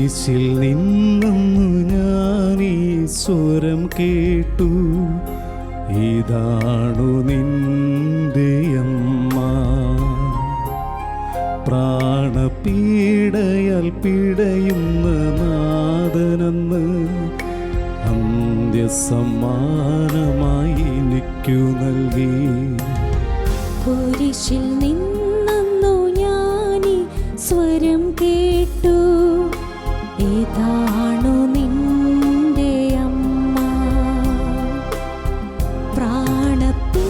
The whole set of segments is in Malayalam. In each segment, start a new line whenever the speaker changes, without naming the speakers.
കുരിശിൽ നിന്നൊന്നു ഞാനീ സ്വരം കേട്ടു, ഇതാണു നിന്റെ അമ്മ. പ്രാണപീഡയാൽ പിടയുന്ന നാഥനെന്ന് അന്ത്യസമ്മാനമായി എനിക്കു നൽകി.
കുരിശിൽ നിന്നു ഞാനീ സ്വരം കേട്ടു, ഇതാണു നിന്റെ അമ്മ. പ്രാണപീഡയാൽ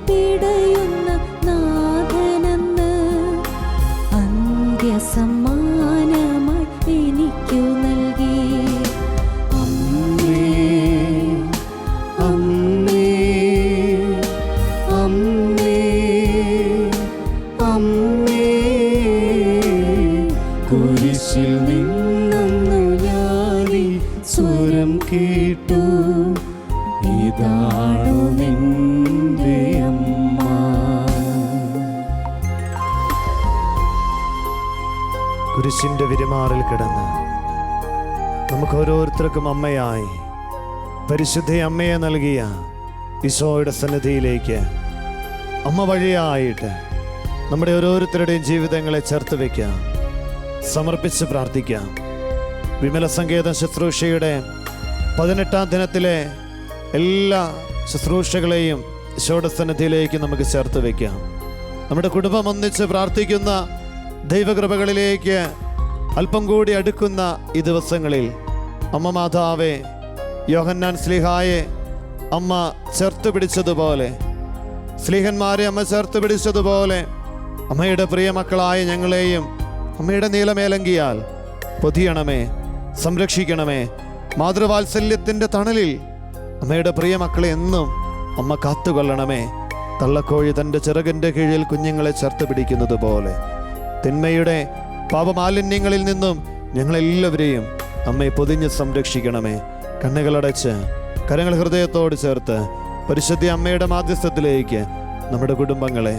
പിടയുന്ന നാഥനെന്ന് അന്ത്യസമ്മാനമായി എനിക്കു നൽകി.
അമ്മേ അമ്മേ അമ്മേ അമ്മേ, കുരിശിൽ നിന്നു ഞാനീ സ്വരം കേട്ടു, ഇതാണു നിന്റെ അമ്മ.
കുരിശിൻ്റെ വിരിമാറിൽ കിടന്ന് നമുക്ക് ഓരോരുത്തർക്കും അമ്മയായി പരിശുദ്ധ അമ്മയെ നൽകിയ ഈശോയുടെ സന്നിധിയിലേക്ക് അമ്മ വഴിയായിട്ട് നമ്മുടെ ഓരോരുത്തരുടെയും ജീവിതങ്ങളെ ചേർത്ത് വയ്ക്കാം, സമർപ്പിച്ച് പ്രാർത്ഥിക്കാം. വിമല സങ്കേതം ശുശ്രൂഷയുടെ 18-ാം ദിനത്തിലെ എല്ലാ ശുശ്രൂഷകളെയും ഈശോയുടെ സന്നിധിയിലേക്ക് നമുക്ക് ചേർത്ത് വയ്ക്കാം. നമ്മുടെ കുടുംബം ഒന്നിച്ച് പ്രാർത്ഥിക്കുന്ന ദൈവകൃപകളിലേക്ക് അല്പം കൂടി അടുക്കുന്ന ഈ ദിവസങ്ങളിൽ അമ്മ മാതാവെ, യോഹന്നാൻ സ്ലീഹായെ അമ്മ ചേർത്ത് പിടിച്ചതുപോലെ, സ്ലീഹന്മാരെ അമ്മ ചേർത്ത് പിടിച്ചതുപോലെ അമ്മയുടെ പ്രിയ മക്കളായ ഞങ്ങളെയും അമ്മയുടെ നീലമേലങ്കിയാൽ പൊതിയണമേ, സംരക്ഷിക്കണമേ. മാതൃവാത്സല്യത്തിൻ്റെ തണലിൽ അമ്മയുടെ പ്രിയ മക്കളെ എന്നും അമ്മ കാത്തുകൊള്ളണമേ. തള്ളക്കോഴി തൻ്റെ ചിറകിൻ്റെ കീഴിൽ കുഞ്ഞുങ്ങളെ ചേർത്ത് പിടിക്കുന്നത് പോലെ തിന്മയുടെ പാപമാലിന്യങ്ങളിൽ നിന്നും ഞങ്ങളെല്ലാവരെയും അമ്മയെ പൊതിഞ്ഞ് സംരക്ഷിക്കണമേ. കണ്ണുകളടച്ച് കരങ്ങൾ ഹൃദയത്തോട് ചേർത്ത് പരിശുദ്ധ അമ്മയുടെ മാധ്യസ്ഥത്തിലേക്ക് നമ്മുടെ കുടുംബങ്ങളെ,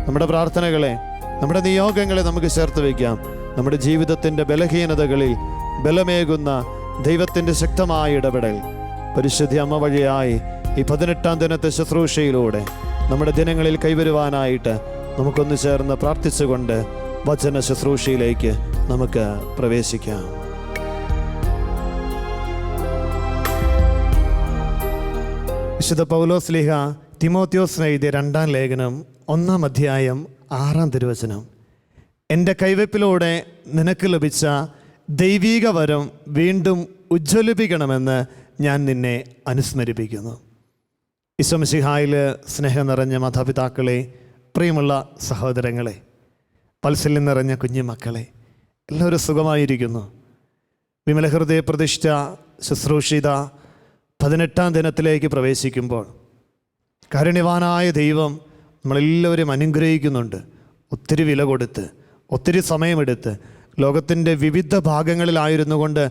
നമ്മുടെ പ്രാർത്ഥനകളെ, നമ്മുടെ നിയോഗങ്ങളെ നമുക്ക് ചേർത്ത് വയ്ക്കാം. നമ്മുടെ ജീവിതത്തിൻ്റെ ബലഹീനതകളിൽ ബലമേകുന്ന ദൈവത്തിൻ്റെ ശക്തമായ ഇടപെടൽ പരിശുദ്ധ അമ്മ വഴിയായി ഈ 18-ാം ദിനത്തെ ശുശ്രൂഷയിലൂടെ നമ്മുടെ ദിനങ്ങളിൽ കൈവരുവാനായിട്ട് നമുക്കൊന്ന് ചേർന്ന് പ്രാർത്ഥിച്ചുകൊണ്ട് വചന ശുശ്രൂഷയിലേക്ക് നമുക്ക് പ്രവേശിക്കാം. വിശുദ്ധ പൗലോസ് ശ്ലീഹ തിമോത്തിയോസിന് എഴുതിയ 2-ാം ലേഖനം 1-ാം അധ്യായം 6-ാം തിരുവചനം. എൻ്റെ കൈവെപ്പിലൂടെ നിനക്ക് ലഭിച്ച ദൈവീക വരം വീണ്ടും ഉജ്ജ്വലിപ്പിക്കണമെന്ന് ഞാൻ നിന്നെ അനുസ്മരിപ്പിക്കുന്നു. ഈശോ മിശിഹായിൽ സ്നേഹം നിറഞ്ഞ മാതാപിതാക്കളെ, പ്രിയമുള്ള സഹോദരങ്ങളെ, പത്സല്യം നിറഞ്ഞ കുഞ്ഞുമക്കളെ, എല്ലാവരും സുഖമായിരിക്കുന്നു. വിമല ഹൃദയ പ്രതിഷ്ഠ ശുശ്രൂഷിത 18-ാം ദിനത്തിലേക്ക് പ്രവേശിക്കുമ്പോൾ കാരുണ്യവാനായ ദൈവം നമ്മളെല്ലാവരും അനുഗ്രഹിക്കുന്നുണ്ട്. ഒത്തിരി വില കൊടുത്ത്, ഒത്തിരി സമയമെടുത്ത് ലോകത്തിൻ്റെ വിവിധ ഭാഗങ്ങളിലായിരുന്നു കൊണ്ട്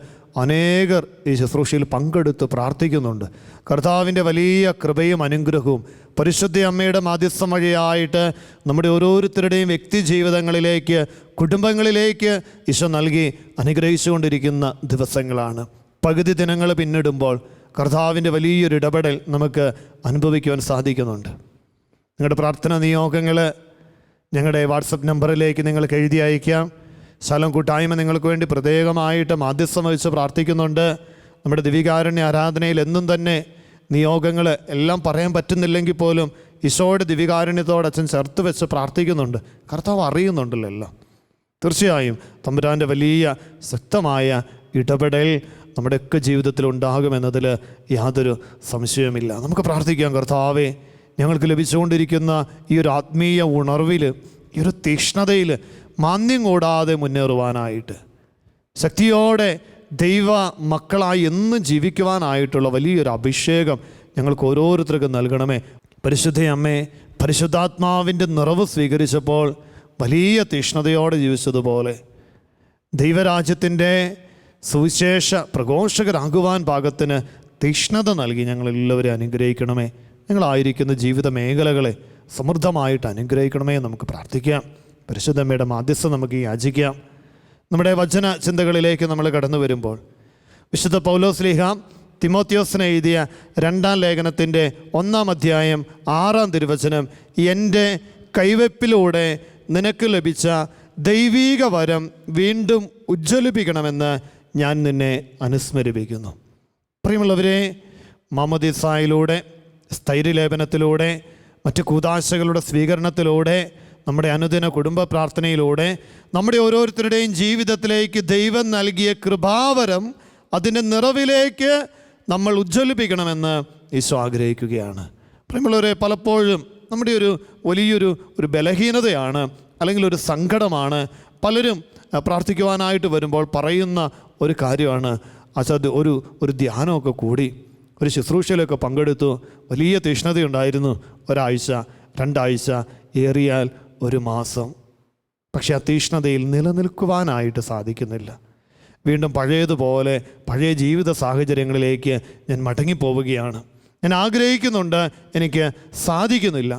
അനേകർ ഈ ശുശ്രൂഷയിൽ പങ്കെടുത്ത് പ്രാർത്ഥിക്കുന്നുണ്ട്. കർത്താവിൻ്റെ വലിയ കൃപയും അനുഗ്രഹവും പരിശുദ്ധ അമ്മയുടെ മാധ്യസ്ഥം വഴിയായിട്ട് നമ്മുടെ ഓരോരുത്തരുടെയും വ്യക്തി ജീവിതങ്ങളിലേക്ക്, കുടുംബങ്ങളിലേക്ക് ഈശോ നൽകി അനുഗ്രഹിച്ചുകൊണ്ടിരിക്കുന്ന ദിവസങ്ങളാണ്. പകുതി ദിനങ്ങൾ പിന്നിടുമ്പോൾ കർത്താവിൻ്റെ വലിയൊരു ഇടപെടൽ നമുക്ക് അനുഭവിക്കുവാൻ സാധിക്കുന്നുണ്ട്. നിങ്ങളുടെ പ്രാർത്ഥനാ നിയോഗങ്ങൾ ഞങ്ങളുടെ വാട്സപ്പ് നമ്പറിലേക്ക് നിങ്ങൾക്ക് എഴുതി അയക്കാം. ശാലോം കൂട്ടായ്മ നിങ്ങൾക്ക് വേണ്ടി പ്രത്യേകമായിട്ട് മാധ്യസ്ഥം വഹിച്ച് പ്രാർത്ഥിക്കുന്നുണ്ട്. നമ്മുടെ ദിവികാരുണ്യ ആരാധനയിൽ എന്നും തന്നെ നിയോഗങ്ങൾ എല്ലാം പറയാൻ പറ്റുന്നില്ലെങ്കിൽ പോലും ഈശോയുടെ ദിവികാരുണ്യത്തോട് അച്ഛൻ ചേർത്ത് വെച്ച് പ്രാർത്ഥിക്കുന്നുണ്ട്. കർത്താവ് അറിയുന്നുണ്ടല്ലോ എല്ലാം. തീർച്ചയായും തമ്പുരാൻ്റെ വലിയ ശക്തമായ ഇടപെടൽ നമ്മുടെയൊക്കെ ജീവിതത്തിൽ ഉണ്ടാകുമെന്നതിൽ യാതൊരു സംശയവുമില്ല. നമുക്ക് പ്രാർത്ഥിക്കാം. കർത്താവേ, ഞങ്ങൾക്ക് ലഭിച്ചുകൊണ്ടിരിക്കുന്ന ഈ ഒരു ആത്മീയ ഉണർവിൽ, ഈ ഒരു തീക്ഷ്ണതയിൽ മാന്യം കൂടാതെ മുന്നേറുവാനായിട്ട്, ശക്തിയോടെ ദൈവ മക്കളായി എന്നും ജീവിക്കുവാനായിട്ടുള്ള വലിയൊരു അഭിഷേകം ഞങ്ങൾക്ക് ഓരോരുത്തർക്കും നൽകണമേ. പരിശുദ്ധ അമ്മേ, പരിശുദ്ധാത്മാവിൻ്റെ നിറവ് സ്വീകരിച്ചപ്പോൾ വലിയ തീക്ഷ്ണതയോടെ ജീവിച്ചതുപോലെ ദൈവരാജ്യത്തിൻ്റെ സുവിശേഷ പ്രഘോഷകരാകുവാൻ പാകത്തിന് തീക്ഷ്ണത നൽകി ഞങ്ങളെല്ലാവരെയും അനുഗ്രഹിക്കണമേ. ഞങ്ങളായിരിക്കുന്ന ജീവിത മേഖലകളെ സമൃദ്ധമായിട്ട് അനുഗ്രഹിക്കണമേ. നമുക്ക് പ്രാർത്ഥിക്കാം. പരിശുദ്ധമ്മയുടെ മാധ്യസ്ഥം നമുക്ക് യാചിക്കാം. നമ്മുടെ വചന ചിന്തകളിലേക്ക് നമ്മൾ കടന്നു വരുമ്പോൾ വിശുദ്ധ പൗലോസ്ലീഹ തിമോത്തിയോസിന് എഴുതിയ 2-ാം ലേഖനത്തിൻ്റെ 1-ാം അധ്യായം 6-ാം തിരുവചനം, എൻ്റെ കൈവെപ്പിലൂടെ നിനക്ക് ലഭിച്ച ദൈവീക വരം വീണ്ടും ഉജ്ജ്വലിപ്പിക്കണമെന്ന് ഞാൻ നിന്നെ അനുസ്മരിപ്പിക്കുന്നു. പ്രിയമുള്ളവരെ, മാമോദീസായിലൂടെ, സ്ഥൈര്യലേപനത്തിലൂടെ, മറ്റ് കൂദാശകളുടെ സ്വീകരണത്തിലൂടെ, നമ്മുടെ അനുദിന കുടുംബ പ്രാർത്ഥനയിലൂടെ നമ്മുടെ ഓരോരുത്തരുടെയും ജീവിതത്തിലേക്ക് ദൈവം നൽകിയ കൃപാവരം, അതിൻ്റെ നിറവിലേക്ക് നമ്മൾ ഉജ്ജ്വലിപ്പിക്കണമെന്ന് ഈശോ ആഗ്രഹിക്കുകയാണ്. പ്രിയമുള്ളവരെ, പലപ്പോഴും നമ്മുടെ വലിയൊരു ബലഹീനതയാണ്, അല്ലെങ്കിൽ ഒരു സങ്കടമാണ് പലരും പ്രാർത്ഥിക്കുവാനായിട്ട് വരുമ്പോൾ പറയുന്ന ഒരു കാര്യമാണ്, അത് ഒരു ധ്യാനമൊക്കെ കൂടി, ഒരു ശുശ്രൂഷയിലൊക്കെ പങ്കെടുത്തു, വലിയ തീഷ്ണതയുണ്ടായിരുന്നു, 1 ആഴ്ച 2 ആഴ്ച, ഏറിയാൽ 1 മാസം. പക്ഷേ ആ തീഷ്ണതയിൽ നിലനിൽക്കുവാനായിട്ട് സാധിക്കുന്നില്ല. വീണ്ടും പഴയതുപോലെ പഴയ ജീവിത സാഹചര്യങ്ങളിലേക്ക് ഞാൻ മടങ്ങിപ്പോവുകയാണ്. ഞാൻ ആഗ്രഹിക്കുന്നുണ്ട്, എനിക്ക് സാധിക്കുന്നില്ല.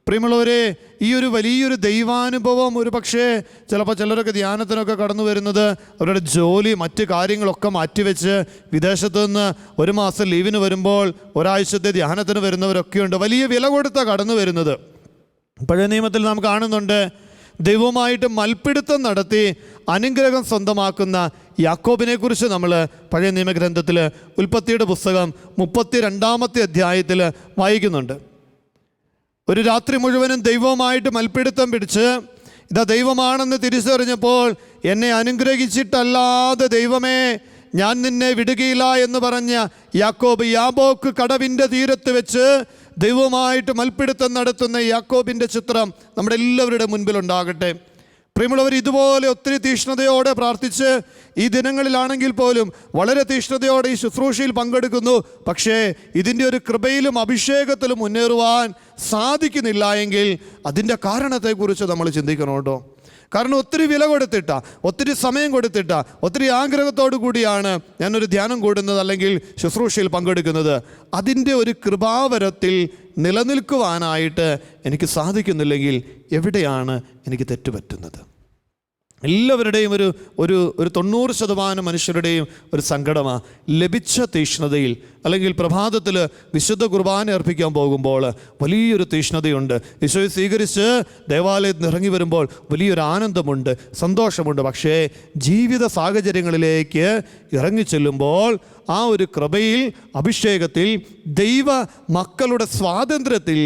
പ്രിയമുള്ളവരെ, ഈ ഒരു വലിയൊരു ദൈവാനുഭവം ഒരു പക്ഷേ ചിലപ്പോൾ ചിലരൊക്കെ ധ്യാനത്തിനൊക്കെ കടന്നു വരുന്നത് അവരുടെ ജോലി, മറ്റ് കാര്യങ്ങളൊക്കെ മാറ്റിവെച്ച് വിദേശത്തു നിന്ന് 1 മാസം ലീവിന് വരുമ്പോൾ 1 ആഴ്ചത്തെ ധ്യാനത്തിന് വരുന്നവരൊക്കെയുണ്ട്. വലിയ വില കൊടുത്താണ് കടന്നു വരുന്നത്. പഴയ നിയമത്തിൽ നാം കാണുന്നുണ്ട്, ദൈവവുമായിട്ട് മൽപ്പിടുത്തം നടത്തി അനുഗ്രഹം സ്വന്തമാക്കുന്ന യാക്കോബിനെ കുറിച്ച് നമ്മൾ പഴയ നിയമഗ്രന്ഥത്തിൽ ഉൽപ്പത്തിയുടെ പുസ്തകം 32-ാമത്തെ അധ്യായത്തിൽ വായിക്കുന്നുണ്ട്. ഒരു രാത്രി മുഴുവനും ദൈവവുമായിട്ട് മൽപ്പിടുത്തം പിടിച്ച് ഇതാ ദൈവമാണെന്ന് തിരിച്ചറിഞ്ഞപ്പോൾ, എന്നെ അനുഗ്രഹിച്ചിട്ടല്ലാതെ ദൈവമേ ഞാൻ നിന്നെ വിടുകയില്ല എന്ന് പറഞ്ഞ യാക്കോബ് യാബോക്ക് കടവിൻ്റെ തീരത്ത് വെച്ച് ദൈവവുമായിട്ട് മൽപ്പിടുത്തം നടത്തുന്ന യാക്കോബിൻ്റെ ചിത്രം നമ്മുടെ എല്ലാവരുടെ മുൻപിലുണ്ടാകട്ടെ. പ്രിയമുള്ളവർ, ഇതുപോലെ ഒത്തിരി തീഷ്ണതയോടെ പ്രാർത്ഥിച്ച് ഈ ദിനങ്ങളിലാണെങ്കിൽ പോലും വളരെ തീഷ്ണതയോടെ ഈ ശുശ്രൂഷയിൽ പങ്കെടുക്കുന്നു. പക്ഷേ ഇതിൻ്റെ ഒരു കൃപയിലും അഭിഷേകത്തിലും മുന്നേറുവാൻ സാധിക്കുന്നില്ല എങ്കിൽ അതിൻ്റെ കാരണത്തെക്കുറിച്ച് നമ്മൾ ചിന്തിക്കണം കേട്ടോ. കാരണം ഒത്തിരി വില കൊടുത്തിട്ട, ഒത്തിരി സമയം കൊടുത്തിട്ട, ഒത്തിരി ആഗ്രഹത്തോടു കൂടിയാണ് ഞാനൊരു ധ്യാനം കൂടുന്നത് അല്ലെങ്കിൽ ശുശ്രൂഷയിൽ പങ്കെടുക്കുന്നത്. അതിൻ്റെ ഒരു കൃപാവരത്തിൽ നിലനിൽക്കുവാനായിട്ട് എനിക്ക് സാധിക്കുന്നില്ലെങ്കിൽ എവിടെയാണ് എനിക്ക് തെറ്റുപറ്റുന്നത്? എല്ലാവരുടെയും ഒരു 90% മനുഷ്യരുടെയും ഒരു സങ്കടമാണ്, ലഭിച്ച തീഷ്ണതയിൽ അല്ലെങ്കിൽ പ്രഭാതത്തിൽ വിശുദ്ധ കുർബാന അർപ്പിക്കാൻ പോകുമ്പോൾ വലിയൊരു തീഷ്ണതയുണ്ട്. ഈശോയെ സ്വീകരിച്ച് ദേവാലയത്തിൽ ഇറങ്ങി വരുമ്പോൾ വലിയൊരു ആനന്ദമുണ്ട്, സന്തോഷമുണ്ട്. പക്ഷേ ജീവിത സാഹചര്യങ്ങളിലേക്ക് ഇറങ്ങിച്ചെല്ലുമ്പോൾ ആ ഒരു കൃപയിൽ, അഭിഷേകത്തിൽ, ദൈവ മക്കളുടെ സ്വാതന്ത്ര്യത്തിൽ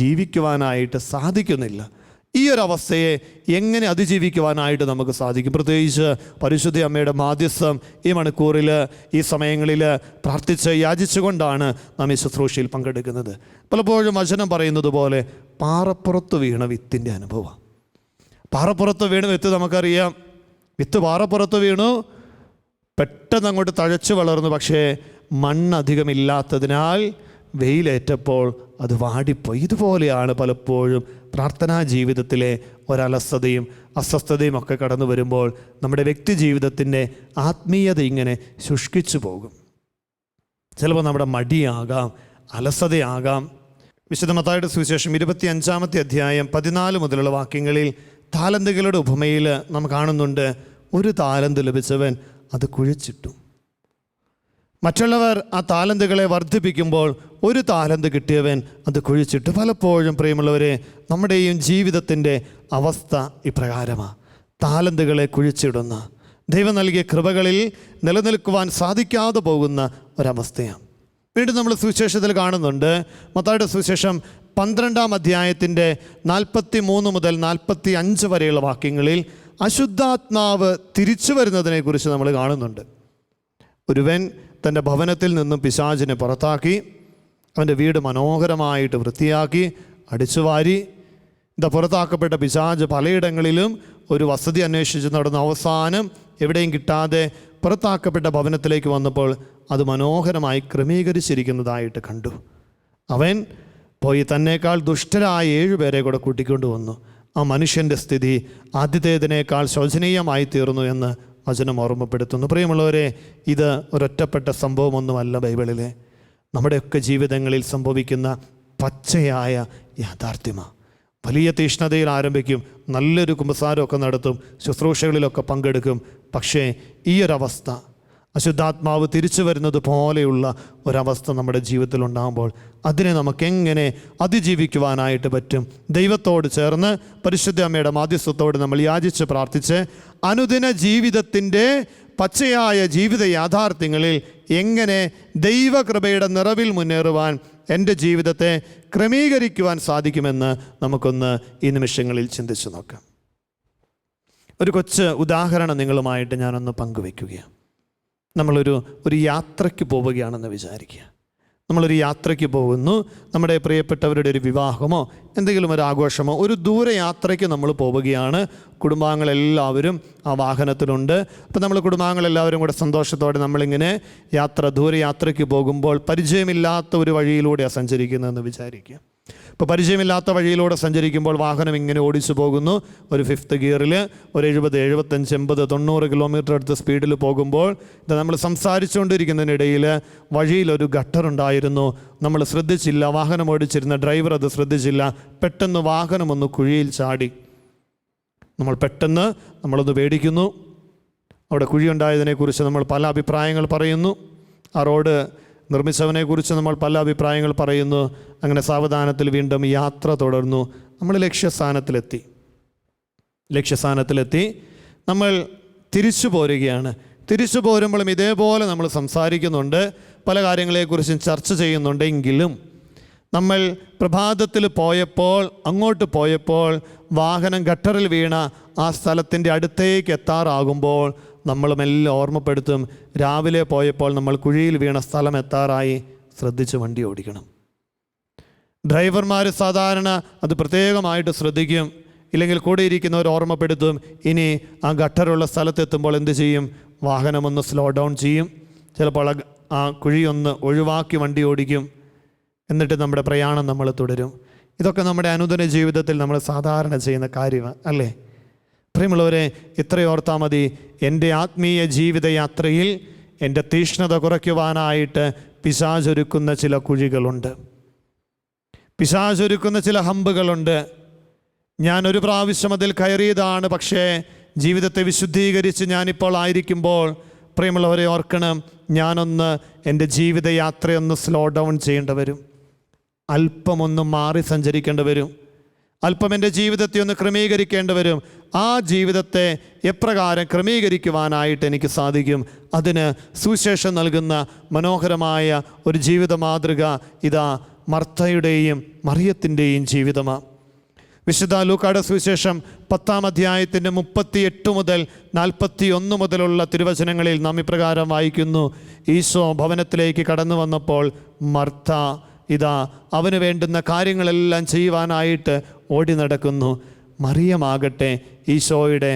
ജീവിക്കുവാനായിട്ട് സാധിക്കുന്നില്ല. ഈ ഒരു അവസ്ഥയെ എങ്ങനെ അതിജീവിക്കുവാനായിട്ട് നമുക്ക് സാധിക്കും? പ്രത്യേകിച്ച് പരിശുദ്ധ അമ്മയുടെ മാധ്യസ്ഥം ഈ മണിക്കൂറിൽ, ഈ സമയങ്ങളിൽ പ്രാർത്ഥിച്ച് യാചിച്ചുകൊണ്ടാണ് നാം ഈ ശുശ്രൂഷയിൽ പങ്കെടുക്കുന്നത്. പലപ്പോഴും വചനം പറയുന്നത് പോലെ പാറപ്പുറത്ത് വീണ വിത്തിൻ്റെ അനുഭവം. പാറപ്പുറത്ത് വീണ വിത്ത് നമുക്കറിയാം. വിത്ത് പാറപ്പുറത്ത് വീണു, പെട്ടെന്ന് അങ്ങോട്ട് തഴച്ചു വളർന്നു. പക്ഷേ മണ്ണധികമില്ലാത്തതിനാൽ വെയിലേറ്റപ്പോൾ അത് വാടിപ്പോയി. ഇതുപോലെയാണ് പലപ്പോഴും പ്രാർത്ഥനാ ജീവിതത്തിലെ ഒരലസതയും അസ്വസ്ഥതയും ഒക്കെ കടന്നു വരുമ്പോൾ നമ്മുടെ വ്യക്തി ജീവിതത്തിൻ്റെ ആത്മീയത ഇങ്ങനെ ശുഷ്കിച്ചു പോകും. ചിലപ്പോൾ നമ്മുടെ മടിയാകാം, അലസതയാകാം. വിശുദ്ധ മത്തായിയുടെ സുവിശേഷം 25-ാമത്തെ അധ്യായം 14 മുതലുള്ള വാക്യങ്ങളിൽ താലന്തുകളുടെ ഉപമയിൽ നാം കാണുന്നുണ്ട്, 1 താലന്ത് ലഭിച്ചവൻ അത് കുഴിച്ചിട്ടു. മറ്റുള്ളവർ ആ താലന്തുകളെ വർദ്ധിപ്പിക്കുമ്പോൾ 1 താലന്ത് കിട്ടിയവൻ അത് കുഴിച്ചിട്ട്. പലപ്പോഴും പ്രിയമുള്ളവരെ, നമ്മുടെയും ജീവിതത്തിൻ്റെ അവസ്ഥ ഇപ്രകാരമാണ്. താലന്തുകളെ കുഴിച്ചിടുന്ന, ദൈവം നൽകിയ കൃപകളിൽ നിലനിൽക്കുവാൻ സാധിക്കാതെ പോകുന്ന ഒരവസ്ഥയാണ്. വീണ്ടും നമ്മൾ സുവിശേഷത്തിൽ കാണുന്നുണ്ട്, മത്തായിയുടെ സുവിശേഷം 12-ാം അധ്യായത്തിൻ്റെ 43 മുതൽ 45 വരെയുള്ള വാക്യങ്ങളിൽ അശുദ്ധാത്മാവ് തിരിച്ചു വരുന്നതിനെക്കുറിച്ച് നമ്മൾ കാണുന്നുണ്ട്. ഒരുവൻ തൻ്റെ ഭവനത്തിൽ നിന്നും പിശാചിനെ പുറത്താക്കി, അവൻ്റെ വീട് മനോഹരമായിട്ട് വൃത്തിയാക്കി അടിച്ചുവാരി. പുറത്താക്കപ്പെട്ട പിശാച് പലയിടങ്ങളിലും ഒരു വസതി അന്വേഷിച്ച് നടന്ന അവസാനം എവിടെയും കിട്ടാതെ പുറത്താക്കപ്പെട്ട ഭവനത്തിലേക്ക് വന്നപ്പോൾ അത് മനോഹരമായി ക്രമീകരിച്ചിരിക്കുന്നതായിട്ട് കണ്ടു. അവൻ പോയി തന്നേക്കാൾ ദുഷ്ടരായ 7 പേരെ കൂടെ കൂട്ടിക്കൊണ്ടുവന്നു. ആ മനുഷ്യൻ്റെ സ്ഥിതി ആദ്യത്തേതിനേക്കാൾ ശോചനീയമായി തീർന്നു എന്ന് വചനം ഓർമ്മപ്പെടുത്തുന്നു. പ്രിയമുള്ളവരെ, ഇത് ഒരൊറ്റപ്പെട്ട സംഭവമൊന്നുമല്ല. ബൈബിളിലെ നമ്മുടെയൊക്കെ ജീവിതങ്ങളിൽ സംഭവിക്കുന്ന പച്ചയായ യാഥാർത്ഥ്യമാണ്. വലിയ തീഷ്ണതയിൽ ആരംഭിക്കും, നല്ലൊരു കുമ്പസാരമൊക്കെ നടത്തും, ശുശ്രൂഷകളിലൊക്കെ പങ്കെടുക്കും. പക്ഷേ ഈ ഒരവസ്ഥ, അശുദ്ധാത്മാവ് തിരിച്ചു വരുന്നത് പോലെയുള്ള ഒരവസ്ഥ നമ്മുടെ ജീവിതത്തിൽ ഉണ്ടാകുമ്പോൾ അതിനെ നമുക്കെങ്ങനെ അതിജീവിക്കുവാനായിട്ട് പറ്റും? ദൈവത്തോട് ചേർന്ന് പരിശുദ്ധ അമ്മയുടെ മാധ്യസ്ഥത്തോട് നമ്മൾ യാചിച്ച് പ്രാർത്ഥിച്ച് അനുദിന ജീവിതത്തിൻ്റെ പച്ചയായ ജീവിത യാഥാർത്ഥ്യങ്ങളിൽ എങ്ങനെ ദൈവകൃപയുടെ നിറവിൽ മുന്നേറുവാൻ എൻ്റെ ജീവിതത്തെ ക്രമീകരിക്കുവാൻ സാധിക്കുമെന്ന് നമുക്കൊന്ന് ഈ നിമിഷങ്ങളിൽ ചിന്തിച്ചു നോക്കാം. ഒരു കൊച്ചു ഉദാഹരണം നിങ്ങളുമായിട്ട് ഞാനൊന്ന് പങ്കുവയ്ക്കുകയാണ്. നമ്മളൊരു യാത്രയ്ക്ക് പോവുകയാണെന്ന് വിചാരിക്കുക. നമ്മളൊരു യാത്രയ്ക്ക് പോകുന്നു, നമ്മുടെ പ്രിയപ്പെട്ടവരുടെ ഒരു വിവാഹമോ എന്തെങ്കിലും ഒരു ആഘോഷമോ, ഒരു ദൂരയാത്രയ്ക്ക് നമ്മൾ പോവുകയാണ്. കുടുംബാംഗങ്ങളെല്ലാവരും ആ വാഹനത്തിലുണ്ട്. അപ്പോൾ നമ്മൾ കുടുംബാംഗങ്ങളെല്ലാവരും കൂടെ സന്തോഷത്തോടെ നമ്മളിങ്ങനെ ദൂരയാത്രയ്ക്ക് പോകുമ്പോൾ പരിചയമില്ലാത്ത ഒരു വഴിയിലൂടെയാണ് സഞ്ചരിക്കുന്നതെന്ന് വിചാരിക്കുക. ഇപ്പോൾ പരിചയമില്ലാത്ത വഴിയിലൂടെ സഞ്ചരിക്കുമ്പോൾ വാഹനം ഇങ്ങനെ ഓടിച്ചു പോകുന്നു. ഒരു 5th ഗിയറിൽ ഒരു 70, 75, 80, 90 കിലോമീറ്റർ അടുത്ത് സ്പീഡിൽ പോകുമ്പോൾ ഇത് നമ്മൾ സംസാരിച്ചുകൊണ്ടിരിക്കുന്നതിനിടയിൽ വഴിയിലൊരു ഗട്ടറുണ്ടായിരുന്നു. നമ്മൾ ശ്രദ്ധിച്ചില്ല, വാഹനം ഓടിച്ചിരുന്ന ഡ്രൈവർ അത് ശ്രദ്ധിച്ചില്ല. പെട്ടെന്ന് വാഹനമൊന്ന് കുഴിയിൽ ചാടി. നമ്മളൊന്ന് പേടിക്കുന്നു. അവിടെ കുഴിയുണ്ടായതിനെക്കുറിച്ച് നമ്മൾ പല അഭിപ്രായങ്ങൾ പറയുന്നു. ആ റോഡ് നിർമ്മിച്ചവനെക്കുറിച്ച് നമ്മൾ പല അഭിപ്രായങ്ങൾ പറയുന്നു. അങ്ങനെ സാവധാനത്തിൽ വീണ്ടും യാത്ര തുടർന്നു. നമ്മൾ ലക്ഷ്യസ്ഥാനത്തിലെത്തി നമ്മൾ തിരിച്ചു പോരുകയാണ്. തിരിച്ചു പോരുമ്പോഴും ഇതേപോലെ നമ്മൾ സംസാരിക്കുന്നുണ്ട്, പല കാര്യങ്ങളെക്കുറിച്ചും ചർച്ച ചെയ്യുന്നുണ്ടെങ്കിലും നമ്മൾ പ്രഭാതത്തിൽ അങ്ങോട്ട് പോയപ്പോൾ വാഹനം ഗട്ടറിൽ വീണ ആ സ്ഥലത്തിൻ്റെ അടുത്തേക്ക് എത്താറാകുമ്പോൾ നമ്മളുമെല്ലാം ഓർമ്മപ്പെടുത്തും, രാവിലെ പോയപ്പോൾ നമ്മൾ കുഴിയിൽ വീണ സ്ഥലം എത്താറായി, ശ്രദ്ധിച്ച് വണ്ടി ഓടിക്കണം. ഡ്രൈവർമാർ സാധാരണ അത് പ്രത്യേകമായിട്ട് ശ്രദ്ധിക്കും. ഇല്ലെങ്കിൽ കൂടെ ഇരിക്കുന്നവർ ഓർമ്മപ്പെടുത്തും. ഇനി ആ ഗട്ടറുള്ള സ്ഥലത്തെത്തുമ്പോൾ എന്ത് ചെയ്യും? വാഹനമൊന്ന് സ്ലോ ഡൗൺ ചെയ്യും. ചിലപ്പോൾ ആ കുഴിയൊന്ന് ഒഴിവാക്കി വണ്ടി ഓടിക്കും. എന്നിട്ട് നമ്മുടെ പ്രയാണം നമ്മൾ തുടരും. ഇതൊക്കെ നമ്മുടെ അനുദിന ജീവിതത്തിൽ നമ്മൾ സാധാരണ ചെയ്യുന്ന കാര്യമാണ്, അല്ലേ? പ്രിയമുള്ളവരെ, ഇത്രയോർത്താൽ മതി. എൻ്റെ ആത്മീയ ജീവിതയാത്രയിൽ എൻ്റെ തീഷ്ണത കുറയ്ക്കുവാനായിട്ട് പിശാചൊരുക്കുന്ന ചില കുഴികളുണ്ട്, പിശാചൊരുക്കുന്ന ചില ഹമ്പുകളുണ്ട്. ഞാനൊരു പ്രാവശ്യം അതിൽ കയറിയതാണ്. പക്ഷേ ജീവിതത്തെ വിശുദ്ധീകരിച്ച് ഞാനിപ്പോൾ ആയിരിക്കുമ്പോൾ പ്രിയമുള്ളവരെ ഓർക്കണം, ഞാനൊന്ന് എൻ്റെ ജീവിതയാത്രയൊന്ന് സ്ലോ ഡൗൺ ചെയ്യേണ്ടി വരും. അല്പമൊന്ന് മാറി സഞ്ചരിക്കേണ്ടി വരും. അല്പം എൻ്റെ ജീവിതത്തെ ഒന്ന് ക്രമീകരിക്കേണ്ടി വരും. ആ ജീവിതത്തെ എപ്രകാരം ക്രമീകരിക്കുവാനായിട്ട് എനിക്ക് സാധിക്കും? അതിന് സുവിശേഷം നൽകുന്ന മനോഹരമായ ഒരു ജീവിത മാതൃക ഇതാ മർത്തയുടെയും മറിയത്തിൻ്റെയും ജീവിതമാണ്. വിശുദ്ധ ലൂക്കായുടെ സുവിശേഷം 10-ാം അധ്യായത്തിൻ്റെ 38 മുതൽ 41 മുതലുള്ള തിരുവചനങ്ങളിൽ നാം ഇപ്രകാരം വായിക്കുന്നു. ഈശോ ഭവനത്തിലേക്ക് കടന്നു വന്നപ്പോൾ മർത്ത ഇതാ അവന് വേണ്ടുന്ന കാര്യങ്ങളെല്ലാം ചെയ്യുവാനായിട്ട് ഓടി നടക്കുന്നു. മറിയമാകട്ടെ ഈശോയുടെ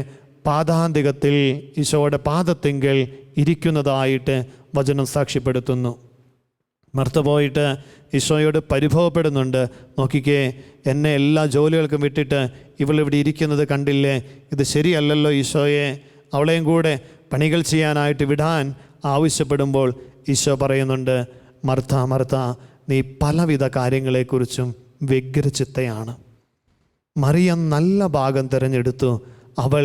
പാദാന്തികത്തിൽ, ഈശോയുടെ പാദത്തിങ്കൽ ഇരിക്കുന്നതായിട്ട് വചനം സാക്ഷ്യപ്പെടുത്തുന്നു. മർത്ത പോയിട്ട് ഈശോയോട് പരിഭവപ്പെടുന്നുണ്ട്. നോക്കിക്കേ, എന്നെ എല്ലാ ജോലികൾക്കും വിട്ടിട്ട് ഇവളിവിടെ ഇരിക്കുന്നത് കണ്ടില്ലേ? ഇത് ശരിയല്ലല്ലോ ഈശോയെ. അവളെയും കൂടെ പണികൾ ചെയ്യാനായിട്ട് വിടാൻ ആവശ്യപ്പെടുമ്പോൾ ഈശോ പറയുന്നുണ്ട്, മർത്ത മർത്ത, നീ പലവിധ കാര്യങ്ങളെക്കുറിച്ചും വ്യഗ്രചിത്തയാണ്. മറിയം നല്ല ഭാഗം തിരഞ്ഞെടുത്തു. അവൾ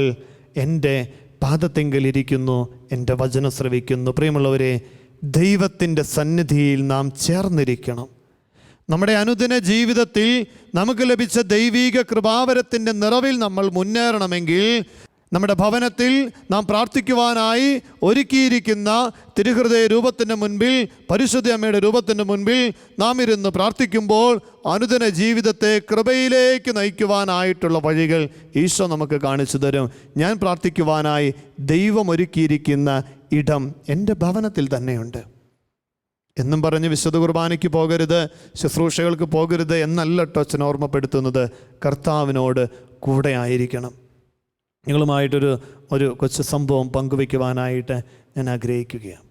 എൻ്റെ പാദത്തിങ്കലിരിക്കുന്നു, എൻ്റെ വചനം ശ്രവിക്കുന്നു. പ്രിയമുള്ളവരെ, ദൈവത്തിൻ്റെ സന്നിധിയിൽ നാം ചേർന്നിരിക്കണം. നമ്മുടെ അനുദിന ജീവിതത്തിൽ നമുക്ക് ലഭിച്ച ദൈവീക കൃപാവരത്തിൻ്റെ നിറവിൽ നമ്മൾ മുന്നേറണമെങ്കിൽ നമ്മുടെ ഭവനത്തിൽ നാം പ്രാർത്ഥിക്കുവാനായി ഒരുക്കിയിരിക്കുന്ന തിരുഹൃദയ രൂപത്തിൻ്റെ മുൻപിൽ, പരിശുദ്ധ അമ്മയുടെ രൂപത്തിൻ്റെ മുൻപിൽ നാം ഇരുന്ന് പ്രാർത്ഥിക്കുമ്പോൾ അനുദിന ജീവിതത്തെ കൃപയിലേക്ക് നയിക്കുവാനായിട്ടുള്ള വഴികൾ ഈശോ നമുക്ക് കാണിച്ചു തരും. ഞാൻ പ്രാർത്ഥിക്കുവാനായി ദൈവം ഒരുക്കിയിരിക്കുന്ന ഇടം എൻ്റെ ഭവനത്തിൽ തന്നെയുണ്ട് എന്നും പറഞ്ഞ് വിശുദ്ധ കുർബാനയ്ക്ക് പോകരുത്, ശുശ്രൂഷകൾക്ക് പോകരുത് എന്നല്ല അച്ഛൻ ഓർമ്മപ്പെടുത്തുന്നത്. കർത്താവിനോട് കൂടെ ആയിരിക്കണം. നിങ്ങളുമായിട്ടൊരു കൊച്ചു സംഭവം പങ്കുവയ്ക്കുവാനായിട്ട് ഞാൻ ആഗ്രഹിക്കുകയാണ്.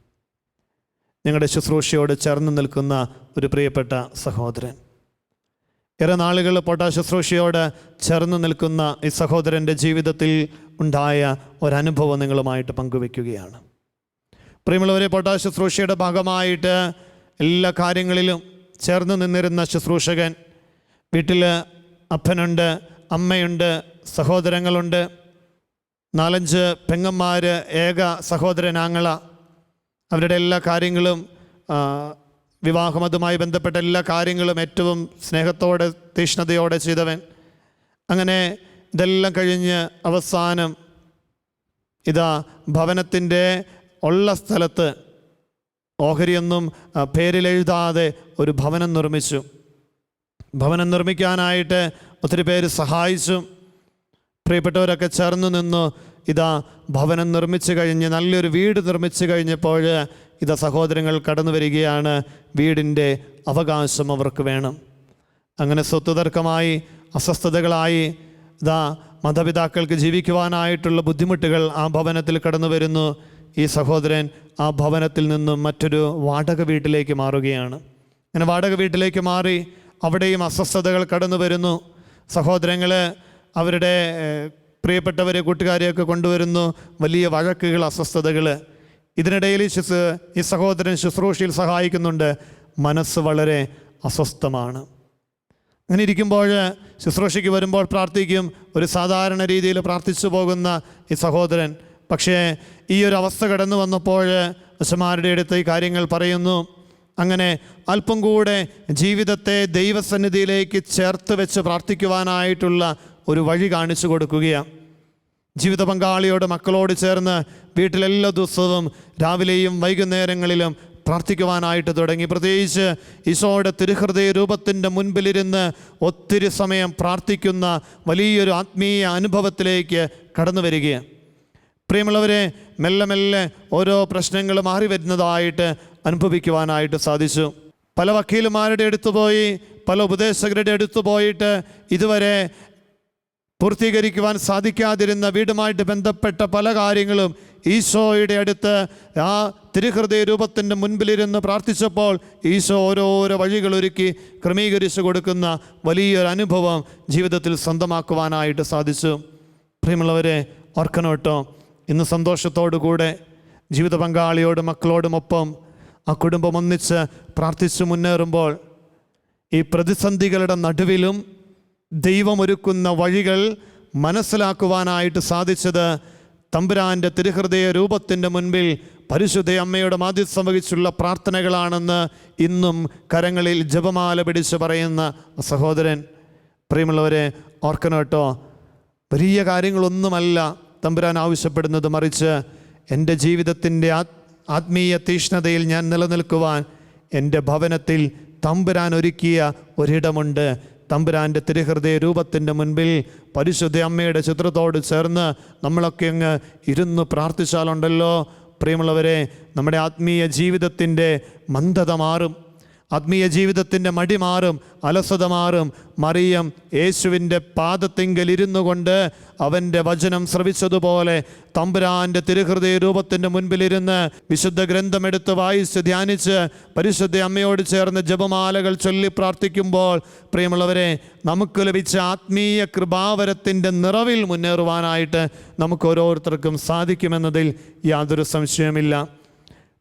ഞങ്ങളുടെ ശുശ്രൂഷയോട് ചേർന്ന് നിൽക്കുന്ന ഒരു പ്രിയപ്പെട്ട സഹോദരൻ, ഏറെ നാളുകൾ പോട്ട ശുശ്രൂഷയോട് ചേർന്ന് നിൽക്കുന്ന ഈ സഹോദരൻ്റെ ജീവിതത്തിൽ ഉണ്ടായ ഒരനുഭവം നിങ്ങളുമായിട്ട് പങ്കുവയ്ക്കുകയാണ്. പ്രിയമുള്ളവരെ, പോട്ട ശുശ്രൂഷയുടെ ഭാഗമായിട്ട് എല്ലാ കാര്യങ്ങളിലും ചേർന്ന് നിന്നിരുന്ന ശുശ്രൂഷകൻ വീട്ടിൽ അപ്പനുണ്ട്, അമ്മയുണ്ട്, സഹോദരങ്ങളുണ്ട്, 4-5 പെങ്ങന്മാർ, ഏക സഹോദരൻ ആങ്ങള. അവരുടെ എല്ലാ കാര്യങ്ങളും, വിവാഹം അതുമായി ബന്ധപ്പെട്ട എല്ലാ കാര്യങ്ങളും ഏറ്റവും സ്നേഹത്തോടെ തീഷ്ണതയോടെ ചെയ്തവൻ. അങ്ങനെ ഇതെല്ലാം കഴിഞ്ഞ് അവസാനം ഇതാ ഭവനത്തിൻ്റെ ഉള്ള സ്ഥലത്ത് ഓഹരിയൊന്നും പേരിലെഴുതാതെ ഒരു ഭവനം നിർമ്മിച്ചു. ഭവനം നിർമ്മിക്കാനായിട്ട് ഒത്തിരി പേര് സഹായിച്ചു. പ്രിയപ്പെട്ടവരൊക്കെ ചേർന്ന് നിന്നു. ഇതാ ഭവനം നിർമ്മിച്ചു കഴിഞ്ഞ് നല്ലൊരു വീട് നിർമ്മിച്ചു കഴിഞ്ഞപ്പോൾ ഇതാ സഹോദരങ്ങൾ കടന്നു വരികയാണ്. വീടിൻ്റെ അവകാശം അവർക്ക് വേണം. അങ്ങനെ സ്വത്ത് തർക്കമായി, അസ്വസ്ഥതകളായി, ഇതാ മാതാപിതാക്കൾക്ക് ജീവിക്കുവാനായിട്ടുള്ള ബുദ്ധിമുട്ടുകൾ ആ ഭവനത്തിൽ കടന്നു വരുന്നു. ഈ സഹോദരൻ ആ ഭവനത്തിൽ നിന്നും മറ്റൊരു വാടക വീട്ടിലേക്ക് മാറുകയാണ്. അങ്ങനെ വാടക വീട്ടിലേക്ക് മാറി അവിടെയും അസ്വസ്ഥതകൾ കടന്നു വരുന്നു. സഹോദരങ്ങൾ അവരുടെ പ്രിയപ്പെട്ടവരെ, കൂട്ടുകാരെയൊക്കെ കൊണ്ടുവരുന്നു. വലിയ വഴക്കുകൾ, അസ്വസ്ഥതകൾ. ഇതിനിടയിൽ ഈ സഹോദരൻ ശുശ്രൂഷയിൽ സഹായിക്കുന്നുണ്ട്. മനസ്സ് വളരെ അസ്വസ്ഥമാണ്. അങ്ങനെ ഇരിക്കുമ്പോൾ ശുശ്രൂഷയ്ക്ക് വരുമ്പോൾ പ്രാർത്ഥിക്കും. ഒരു സാധാരണ രീതിയിൽ പ്രാർത്ഥിച്ചു പോകുന്ന ഈ സഹോദരൻ പക്ഷേ ഈ ഒരു അവസ്ഥ കടന്നു വന്നപ്പോൾ അച്ഛന്മാരുടെ അടുത്ത് ഈ കാര്യങ്ങൾ പറയുന്നു. അങ്ങനെ അല്പം കൂടെ ജീവിതത്തെ ദൈവസന്നിധിയിലേക്ക് ചേർത്ത് വെച്ച് പ്രാർത്ഥിക്കുവാനായിട്ടുള്ള ഒരു വഴി കാണിച്ചു കൊടുക്കുകയാണ്. ജീവിത പങ്കാളിയോട്, മക്കളോട് ചേർന്ന് വീട്ടിലെല്ലാ ദിവസവും രാവിലെയും വൈകുന്നേരങ്ങളിലും പ്രാർത്ഥിക്കുവാനായിട്ട് തുടങ്ങി. പ്രത്യേകിച്ച് ഈശോയുടെ തിരുഹൃദയ രൂപത്തിൻ്റെ മുൻപിലിരുന്ന് ഒത്തിരി സമയം പ്രാർത്ഥിക്കുന്ന വലിയൊരു ആത്മീയ അനുഭവത്തിലേക്ക് കടന്നു വരികയാണ്. പ്രിയമുള്ളവരെ, മെല്ലെ മെല്ലെ ഓരോ പ്രശ്നങ്ങൾ മാറി വരുന്നതായിട്ട് അനുഭവിക്കുവാനായിട്ട് സാധിച്ചു. പല വക്കീലുമാരുടെ അടുത്ത് പോയി, പല ഉപദേശകരുടെ അടുത്ത് പോയിട്ട് ഇതുവരെ പൂർത്തീകരിക്കുവാൻ സാധിക്കാതിരുന്ന വീടുമായിട്ട് ബന്ധപ്പെട്ട പല കാര്യങ്ങളും ഈശോയുടെ അടുത്ത് ആ തിരുഹൃദയ രൂപത്തിൻ്റെ മുൻപിലിരുന്ന് പ്രാർത്ഥിച്ചപ്പോൾ ഈശോ ഓരോരോ വഴികളൊരുക്കി ക്രമീകരിച്ചു കൊടുക്കുന്ന വലിയൊരു അനുഭവം ജീവിതത്തിൽ സ്വന്തമാക്കുവാനായിട്ട് സാധിച്ചു. പ്രിയമുള്ളവരെ, ഓർക്കണോട്ടോ, ഇന്ന് സന്തോഷത്തോടു കൂടെ ജീവിത പങ്കാളിയോടും മക്കളോടുമൊപ്പം ആ കുടുംബം ഒന്നിച്ച് പ്രാർത്ഥിച്ചു മുന്നേറുമ്പോൾ ഈ പ്രതിസന്ധികളുടെ നടുവിലും ദൈവമൊരുക്കുന്ന വഴികൾ മനസ്സിലാക്കുവാനായിട്ട് സാധിച്ചത് തമ്പുരാൻ്റെ തിരുഹൃദയ രൂപത്തിൻ്റെ മുൻപിൽ പരിശുദ്ധ അമ്മയുടെ മാധ്യസ്ഥം വഹിച്ചുള്ള പ്രാർത്ഥനകളാണെന്ന് ഇന്നും കരങ്ങളിൽ ജപമാല പിടിച്ച് പറയുന്ന സഹോദരൻ. പ്രിയമുള്ളവരെ, ഓർക്കണോട്ടോ, വലിയ കാര്യങ്ങളൊന്നുമല്ല തമ്പുരാൻ ആവശ്യപ്പെടുന്നത്. മറിച്ച് എൻ്റെ ജീവിതത്തിൻ്റെ ആത്മീയ തീഷ്ണതയിൽ ഞാൻ നിലനിൽക്കുവാൻ എൻ്റെ ഭവനത്തിൽ തമ്പുരാൻ ഒരുക്കിയ ഒരിടമുണ്ട്. തമ്പുരാൻ്റെ തിരുഹൃദയ രൂപത്തിൻ്റെ മുൻപിൽ പരിശുദ്ധ അമ്മയുടെ ചിത്രത്തോട് ചേർന്ന് നമ്മളൊക്കെ അങ്ങ് ഇരുന്ന് പ്രാർത്ഥിച്ചാലുണ്ടല്ലോ പ്രിയമുള്ളവരെ, നമ്മുടെ ആത്മീയ ജീവിതത്തിൻ്റെ മന്ദത മാറും, ആത്മീയ ജീവിതത്തിൻ്റെ മടി മാറും, അലസത മാറും. മറിയം യേശുവിൻ്റെ പാദത്തിങ്കൽ ഇരുന്നു കൊണ്ട് അവൻ്റെ വചനം ശ്രവിച്ചതുപോലെ തമ്പുരാൻ്റെ തിരുഹൃദയ രൂപത്തിൻ്റെ മുൻപിലിരുന്ന് വിശുദ്ധ ഗ്രന്ഥമെടുത്ത് വായിച്ച് ധ്യാനിച്ച് പരിശുദ്ധ അമ്മയോട് ചേർന്ന് ജപമാലകൾ ചൊല്ലി പ്രാർത്ഥിക്കുമ്പോൾ പ്രിയമുള്ളവരെ, നമുക്ക് ലഭിച്ച ആത്മീയ കൃപാവരത്തിൻ്റെ നിറവിൽ മുന്നേറുവാനായിട്ട് നമുക്ക് ഓരോരുത്തർക്കും സാധിക്കുമെന്നതിൽ യാതൊരു സംശയമില്ല.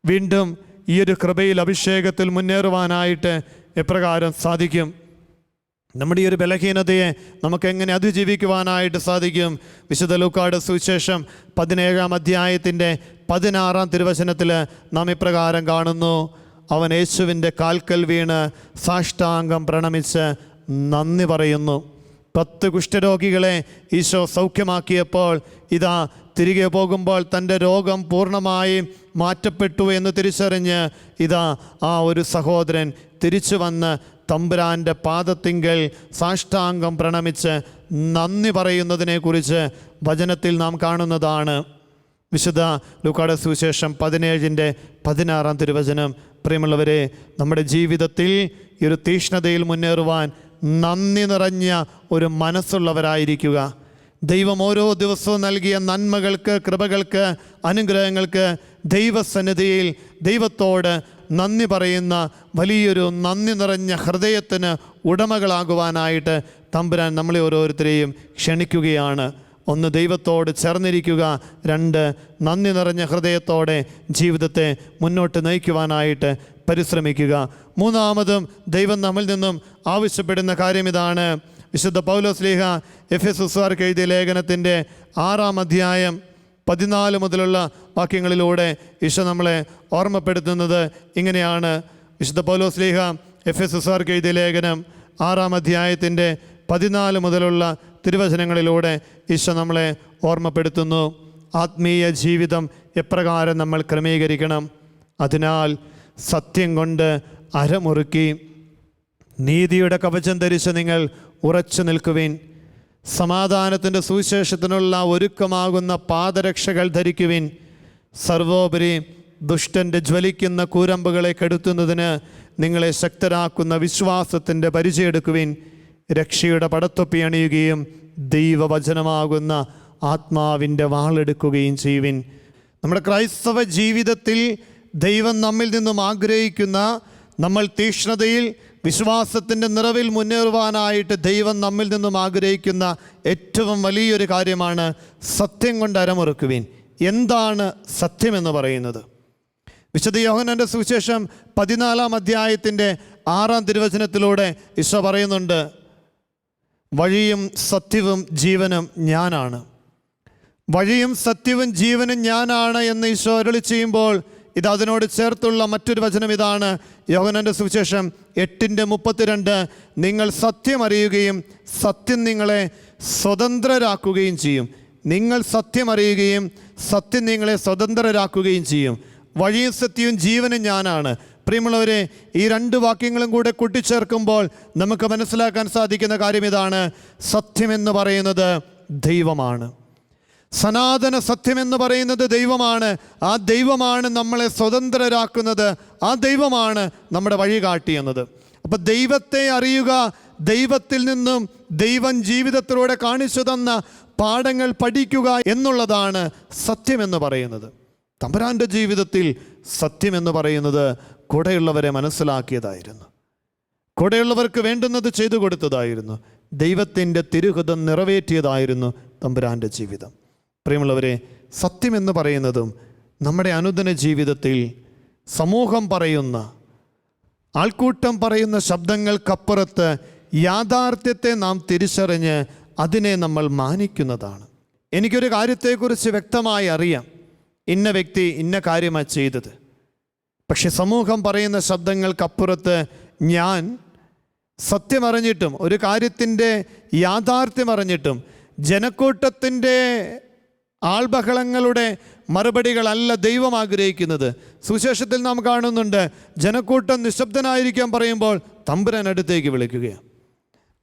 വീണ്ടും ഈ ഒരു കൃപയിൽ, അഭിഷേകത്തിൽ മുന്നേറുവാനായിട്ട് എപ്രകാരം സാധിക്കും? നമ്മുടെ ഈ ഒരു ബലഹീനതയെ നമുക്ക് എങ്ങനെ അതിജീവിക്കുവാനായിട്ട് സാധിക്കും? വിശുദ്ധ ലൂക്കായുടെ സുവിശേഷം 17-ാം അധ്യായത്തിൻ്റെ 16-ാം തിരുവചനത്തിൽ നാം ഇപ്രകാരം കാണുന്നു. അവൻ യേശുവിൻ്റെ കാൽക്കൽ വീണ് സാഷ്ടാംഗം പ്രണമിച്ച് നന്ദി പറയുന്നു. 10 കുഷ്ഠരോഗികളെ ഈശോ സൗഖ്യമാക്കിയപ്പോൾ ഇതാ തിരികെ പോകുമ്പോൾ തൻ്റെ രോഗം പൂർണ്ണമായും മാറ്റപ്പെട്ടു എന്ന് തിരിച്ചറിഞ്ഞ് ഇതാ ആ ഒരു സഹോദരൻ തിരിച്ചു വന്ന് തമ്പുരാൻ്റെ പാദത്തിങ്കൽ സാഷ്ടാംഗം പ്രണമിച്ച് നന്ദി പറയുന്നതിനെക്കുറിച്ച് വചനത്തിൽ നാം കാണുന്നതാണ്. വിശുദ്ധ ലൂക്കായുടെ സുവിശേഷം 17-ന്റെ 16-ാം തിരുവചനം. പ്രിയമുള്ളവരെ, നമ്മുടെ ജീവിതത്തിൽ ഈ ഒരു തീഷ്ണതയിൽ മുന്നേറുവാൻ നന്ദി നിറഞ്ഞ ഒരു മനസ്സുള്ളവരായിരിക്കുക. ദൈവം ഓരോ ദിവസവും നൽകിയ നന്മകൾക്ക്, കൃപകൾക്ക്, അനുഗ്രഹങ്ങൾക്ക് ദൈവസന്നിധിയിൽ ദൈവത്തോട് നന്ദി പറയുന്ന വലിയൊരു നന്ദി നിറഞ്ഞ ഹൃദയത്തിന് ഉടമകളാകുവാനായിട്ട് തമ്പുരാൻ നമ്മളെ ഓരോരുത്തരെയും ക്ഷണിക്കുകയാണ്. 1, ദൈവത്തോട് ചേർന്നിരിക്കുക. 2, നന്ദി നിറഞ്ഞ ഹൃദയത്തോടെ ജീവിതത്തെ മുന്നോട്ട് നയിക്കുവാനായിട്ട് പരിശ്രമിക്കുക. 3-മതും ദൈവം നമ്മിൽ നിന്നും ആവശ്യപ്പെടുന്ന കാര്യം ഇതാണ്. വിശുദ്ധ പൗലോസ്ലീഹ എഫെസസുകാർക്ക് എഴുതിയ ലേഖനത്തിൻ്റെ 6-ാം അധ്യായം 14 മുതലുള്ള വാക്യങ്ങളിലൂടെ ഈശോ നമ്മളെ ഓർമ്മപ്പെടുത്തുന്നത് ഇങ്ങനെയാണ്. വിശുദ്ധ പൗലോസ്ലീഹ എഫെസസുകാർക്ക് എഴുതിയ ലേഖനം 6-ാം അധ്യായത്തിൻ്റെ 14 മുതലുള്ള തിരുവചനങ്ങളിലൂടെ ഈശോ നമ്മളെ ഓർമ്മപ്പെടുത്തുന്നു. ആത്മീയ ജീവിതം എപ്രകാരം നമ്മൾ ക്രമീകരിക്കണം. അതിനാൽ സത്യം കൊണ്ട് അരമുറുക്കി നീതിയുടെ കവചം ധരിച്ച് നിങ്ങൾ ഉറച്ചു നിൽക്കുവിൻ. സമാധാനത്തിൻ്റെ സുവിശേഷത്തിനുള്ള ഒരുക്കമാകുന്ന പാദരക്ഷകൾ ധരിക്കുവിൻ. സർവോപരി ദുഷ്ടൻ്റെ ജ്വലിക്കുന്ന കൂരമ്പുകളെ കെടുത്തുന്നതിന് നിങ്ങളെ ശക്തരാക്കുന്ന വിശ്വാസത്തിൻ്റെ പരിചയെടുക്കുവിൻ. രക്ഷയുടെ പടത്തൊപ്പി അണിയുകയും ദൈവവചനമാകുന്ന ആത്മാവിൻ്റെ വാളെടുക്കുകയും ചെയ്യുവിൻ. നമ്മുടെ ക്രൈസ്തവ ജീവിതത്തിൽ ദൈവം നമ്മിൽ നിന്നും ആഗ്രഹിക്കുന്ന, നമ്മൾ തീക്ഷ്ണതയിൽ വിശ്വാസത്തിൻ്റെ നിറവിൽ മുന്നേറുവാനായിട്ട് ദൈവം നമ്മിൽ നിന്നും ആഗ്രഹിക്കുന്ന ഏറ്റവും വലിയൊരു കാര്യമാണ് സത്യം കൊണ്ട് അരമുറുക്കുവിൻ. എന്താണ് സത്യമെന്ന് പറയുന്നത്? വിശുദ്ധ യോഹന്നാൻ്റെ സുവിശേഷം 14-ാം അധ്യായത്തിൻ്റെ 6-ാം തിരുവചനത്തിലൂടെ ഈശോ പറയുന്നുണ്ട്, വഴിയും സത്യവും ജീവനും ഞാനാണ്. വഴിയും സത്യവും ജീവനും ഞാനാണ് എന്ന് ഈശോ അരുളി ചെയ്യുമ്പോൾ ഇത് അതിനോട് ചേർത്തുള്ള മറ്റൊരു വചനം ഇതാണ്. യോഹന്നാൻ്റെ സുവിശേഷം 8:32, നിങ്ങൾ സത്യം അറിയുകയും സത്യം നിങ്ങളെ സ്വതന്ത്രരാക്കുകയും ചെയ്യും. നിങ്ങൾ സത്യം അറിയുകയും സത്യം നിങ്ങളെ സ്വതന്ത്രരാക്കുകയും ചെയ്യും. വഴിയും സത്യവും ജീവനും ഞാനാണ്. പ്രിയമുള്ളവരെ, ഈ 2 വാക്യങ്ങളും കൂടെ കൂട്ടിച്ചേർക്കുമ്പോൾ നമുക്ക് മനസ്സിലാക്കാൻ സാധിക്കുന്ന കാര്യം ഇതാണ്. സത്യമെന്ന് പറയുന്നത് ദൈവമാണ്. സനാതന സത്യമെന്ന് പറയുന്നത് ദൈവമാണ്. ആ ദൈവമാണ് നമ്മളെ സ്വതന്ത്രരാക്കുന്നത്. ആ ദൈവമാണ് നമ്മുടെ വഴി കാട്ടിയെന്നത്. അപ്പം ദൈവത്തെ അറിയുക, ദൈവത്തിൽ നിന്നും ദൈവം ജീവിതത്തിലൂടെ കാണിച്ചു തന്ന പാഠങ്ങൾ പഠിക്കുക എന്നുള്ളതാണ് സത്യമെന്ന് പറയുന്നത്. തമ്പുരാൻ്റെ ജീവിതത്തിൽ സത്യമെന്ന് പറയുന്നത് കൂടെയുള്ളവരെ മനസ്സിലാക്കിയതായിരുന്നു, കൂടെയുള്ളവർക്ക് വേണ്ടുന്നത് ചെയ്തു കൊടുത്തതായിരുന്നു, ദൈവത്തിൻ്റെ തിരുഹിതം നിറവേറ്റിയതായിരുന്നു തമ്പുരാൻ്റെ ജീവിതം. പ്രിയമുള്ളവരെ, സത്യമെന്ന് പറയുന്നതും നമ്മുടെ അനുദിന ജീവിതത്തിൽ സമൂഹം പറയുന്ന, ആൾക്കൂട്ടം പറയുന്ന ശബ്ദങ്ങൾക്കപ്പുറത്ത് യാഥാർത്ഥ്യത്തെ നാം തിരിച്ചറിഞ്ഞ് അതിനെ നമ്മൾ മാനിക്കുന്നതാണ്. എനിക്കൊരു കാര്യത്തെക്കുറിച്ച് വ്യക്തമായി അറിയാം, ഇന്ന വ്യക്തി ഇന്ന കാര്യമാണ് ചെയ്തത്. പക്ഷെ സമൂഹം പറയുന്ന ശബ്ദങ്ങൾക്കപ്പുറത്ത് ഞാൻ സത്യമറിഞ്ഞിട്ടും, ഒരു കാര്യത്തിൻ്റെ യാഥാർത്ഥ്യം അറിഞ്ഞിട്ടും, ജനക്കൂട്ടത്തിൻ്റെ ആൾബഹളങ്ങളുടെ മറുപടികളല്ല ദൈവം ആഗ്രഹിക്കുന്നത്. സുവിശേഷത്തിൽ നാം കാണുന്നുണ്ട്, ജനക്കൂട്ടം നിശബ്ദനായിരിക്കാൻ പറയുമ്പോൾ തമ്പുരാൻ അടുത്തേക്ക് വിളിക്കുകയാണ്.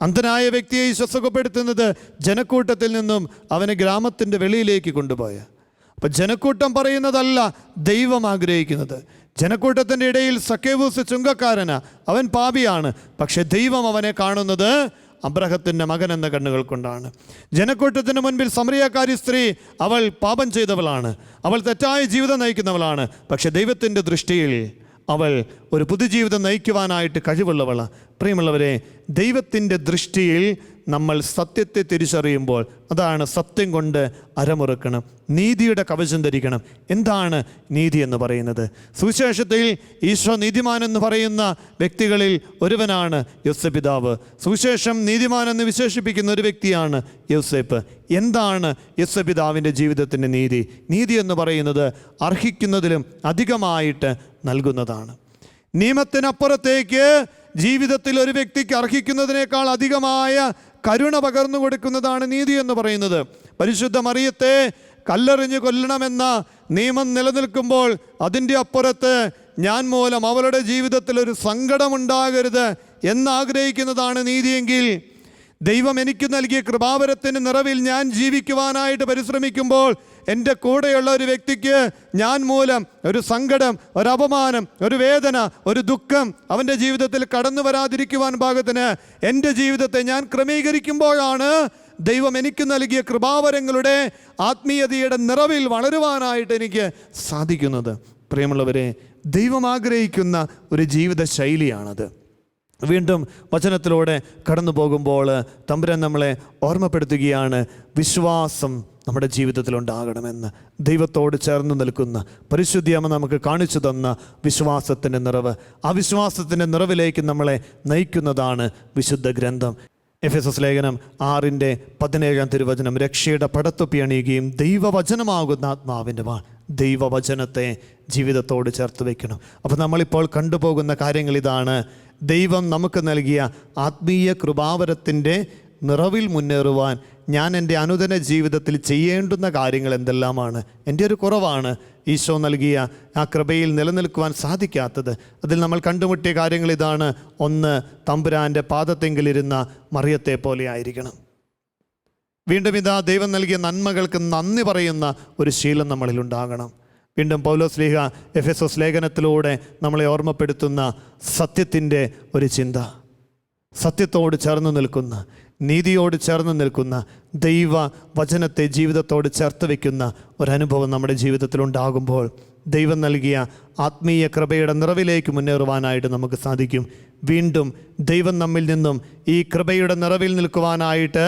അന്ധനായ വ്യക്തിയെ സുഖപ്പെടുത്തുന്നത് ജനക്കൂട്ടത്തിൽ നിന്നും അവനെ ഗ്രാമത്തിൻ്റെ വെളിയിലേക്ക് കൊണ്ടുപോയ. അപ്പം ജനക്കൂട്ടം പറയുന്നതല്ല ദൈവം ആഗ്രഹിക്കുന്നത്. ജനക്കൂട്ടത്തിൻ്റെ ഇടയിൽ സക്കേവൂസ് ചുങ്കക്കാരനാ, അവൻ പാപിയാണ്. പക്ഷെ ദൈവം അവനെ കാണുന്നത് അബ്രഹത്തിൻ്റെ മകൻ എന്ന കണ്ണുകൾ കൊണ്ടാണ്. ജനക്കൂട്ടത്തിന് മുൻപിൽ സമറിയക്കാരി സ്ത്രീ, അവൾ പാപം ചെയ്തവളാണ്, അവൾ തെറ്റായ ജീവിതം നയിക്കുന്നവളാണ്. പക്ഷെ ദൈവത്തിൻ്റെ ദൃഷ്ടിയിൽ അവൾ ഒരു പുതുജീവിതം നയിക്കുവാനായിട്ട് കഴിവുള്ളവളാണ്. പ്രിയമുള്ളവരെ, ദൈവത്തിൻ്റെ ദൃഷ്ടിയിൽ നമ്മൾ സത്യത്തെ തിരിച്ചറിയുമ്പോൾ അതാണ് സത്യം കൊണ്ട് അരമുറുക്കണം, നീതിയുടെ കവചം ധരിക്കണം. എന്താണ് നീതി എന്ന് പറയുന്നത്? സുവിശേഷത്തിൽ ഈശോ നീതിമാൻ എന്ന് പറയുന്ന വ്യക്തികളിൽ ഒരുവനാണ് യോസേപ്പ് പിതാവ്. സുവിശേഷം നീതിമാൻ എന്ന് വിശേഷിപ്പിക്കുന്ന ഒരു വ്യക്തിയാണ് യോസേപ്പ്. എന്താണ് യോസേപ്പ് പിതാവിൻ്റെ ജീവിതത്തിൻ്റെ നീതി? നീതി എന്ന് പറയുന്നത് അർഹിക്കുന്നതിലും അധികമായിട്ട് നൽകുന്നതാണ്. നിയമത്തിനപ്പുറത്തേക്ക് ജീവിതത്തിൽ ഒരു വ്യക്തിക്ക് അർഹിക്കുന്നതിനേക്കാൾ അധികമായ കരുണ പകർന്നു കൊടുക്കുന്നതാണ് നീതി എന്ന് പറയുന്നത്. പരിശുദ്ധ മറിയത്തെ കല്ലെറിഞ്ഞ് കൊല്ലണമെന്ന നിയമം നിലനിൽക്കുമ്പോൾ അതിൻ്റെ അപ്പുറത്ത് ഞാൻ മൂലം അവളുടെ ജീവിതത്തിൽ ഒരു സങ്കടമുണ്ടാകരുത് എന്നാഗ്രഹിക്കുന്നതാണ് നീതിയെങ്കിൽ, ദൈവം എനിക്ക് നൽകിയ കൃപാവരത്തിൻ്റെ നിറവിൽ ഞാൻ ജീവിക്കുവാനായിട്ട് പരിശ്രമിക്കുമ്പോൾ എൻ്റെ കൂടെയുള്ള ഒരു വ്യക്തിക്ക് ഞാൻ മൂലം ഒരു സങ്കടം, ഒരു അപമാനം, ഒരു വേദന, ഒരു ദുഃഖം അവൻ്റെ ജീവിതത്തിൽ കടന്നു വരാതിരിക്കുവാൻ പാകത്തിന് എൻ്റെ ജീവിതത്തെ ഞാൻ ക്രമീകരിക്കുമ്പോഴാണ് ദൈവം എനിക്ക് നൽകിയ കൃപാവരങ്ങളുടെ ആത്മീയതയുടെ നിറവിൽ വളരുവാനായിട്ട് എനിക്ക് സാധിക്കുന്നത്. പ്രിയമുള്ളവരെ, ദൈവം ആഗ്രഹിക്കുന്ന ഒരു ജീവിത ശൈലിയാണത്. വീണ്ടും വചനത്തിലൂടെ കടന്നു പോകുമ്പോൾ തമ്പുരാൻ നമ്മളെ ഓർമ്മപ്പെടുത്തുകയാണ്, വിശ്വാസം നമ്മുടെ ജീവിതത്തിലുണ്ടാകണമെന്ന്. ദൈവത്തോട് ചേർന്ന് നിൽക്കുന്ന പരിശുദ്ധിയമ്മ നമുക്ക് കാണിച്ചു തന്ന വിശ്വാസത്തിൻ്റെ നിറവ്, ആ വിശ്വാസത്തിൻ്റെ നിറവിലേക്ക് നമ്മളെ നയിക്കുന്നതാണ് വിശുദ്ധ ഗ്രന്ഥം. എഫെസസ് ലേഖനം 6:17 രക്ഷയുടെ പടത്തൊപ്പി അണിയുകയും ദൈവവചനമാകുന്ന ആത്മാവിൻ്റെ വാൾ, ദൈവവചനത്തെ ജീവിതത്തോട് ചേർത്ത് വയ്ക്കണം. അപ്പോൾ നമ്മളിപ്പോൾ കണ്ടുപോകുന്ന കാര്യങ്ങൾ ഇതാണ്. ദൈവം നമുക്ക് നൽകിയ ആത്മീയ കൃപാവരത്തിൻ്റെ നിറവിൽ മുന്നേറുവാൻ ഞാൻ എൻ്റെ അനുദിന ജീവിതത്തിൽ ചെയ്യേണ്ടുന്ന കാര്യങ്ങൾ എന്തെല്ലാമാണ്? എൻ്റെ ഒരു കുറവാണ് ഈശോ നൽകിയ ആ കൃപയിൽ നിലനിൽക്കുവാൻ സാധിക്കാത്തത്. അതിൽ നമ്മൾ കണ്ടുമുട്ടിയ കാര്യങ്ങൾ ഇതാണ്. ഒന്ന്, തമ്പുരാൻ്റെ പാദത്തെങ്കിലിരുന്ന മറിയത്തെ പോലെ ആയിരിക്കണം. വീണ്ടും ഇതാ ദൈവം നൽകിയ നന്മകൾക്ക് നന്ദി പറയുന്ന ഒരു ശീലം നമ്മളിലുണ്ടാകണം. വീണ്ടും പൗലോസ് ശ്ലീഹ എഫെസോസ് ലേഖനത്തിലൂടെ നമ്മളെ ഓർമ്മപ്പെടുത്തുന്ന സത്യത്തിൻ്റെ ഒരു ചിന്ത, സത്യത്തോട് ചേർന്ന് നിൽക്കുന്ന, നീതിയോട് ചേർന്ന് നിൽക്കുന്ന, ദൈവ വചനത്തെ ജീവിതത്തോട് ചേർത്ത് വയ്ക്കുന്ന ഒരനുഭവം നമ്മുടെ ജീവിതത്തിലുണ്ടാകുമ്പോൾ ദൈവം നൽകിയ ആത്മീയ കൃപയുടെ നിറവിലേക്ക് മുന്നേറുവാനായിട്ട് നമുക്ക് സാധിക്കും. വീണ്ടും ദൈവം നമ്മിൽ നിന്നും ഈ കൃപയുടെ നിറവിൽ നിൽക്കുവാനായിട്ട്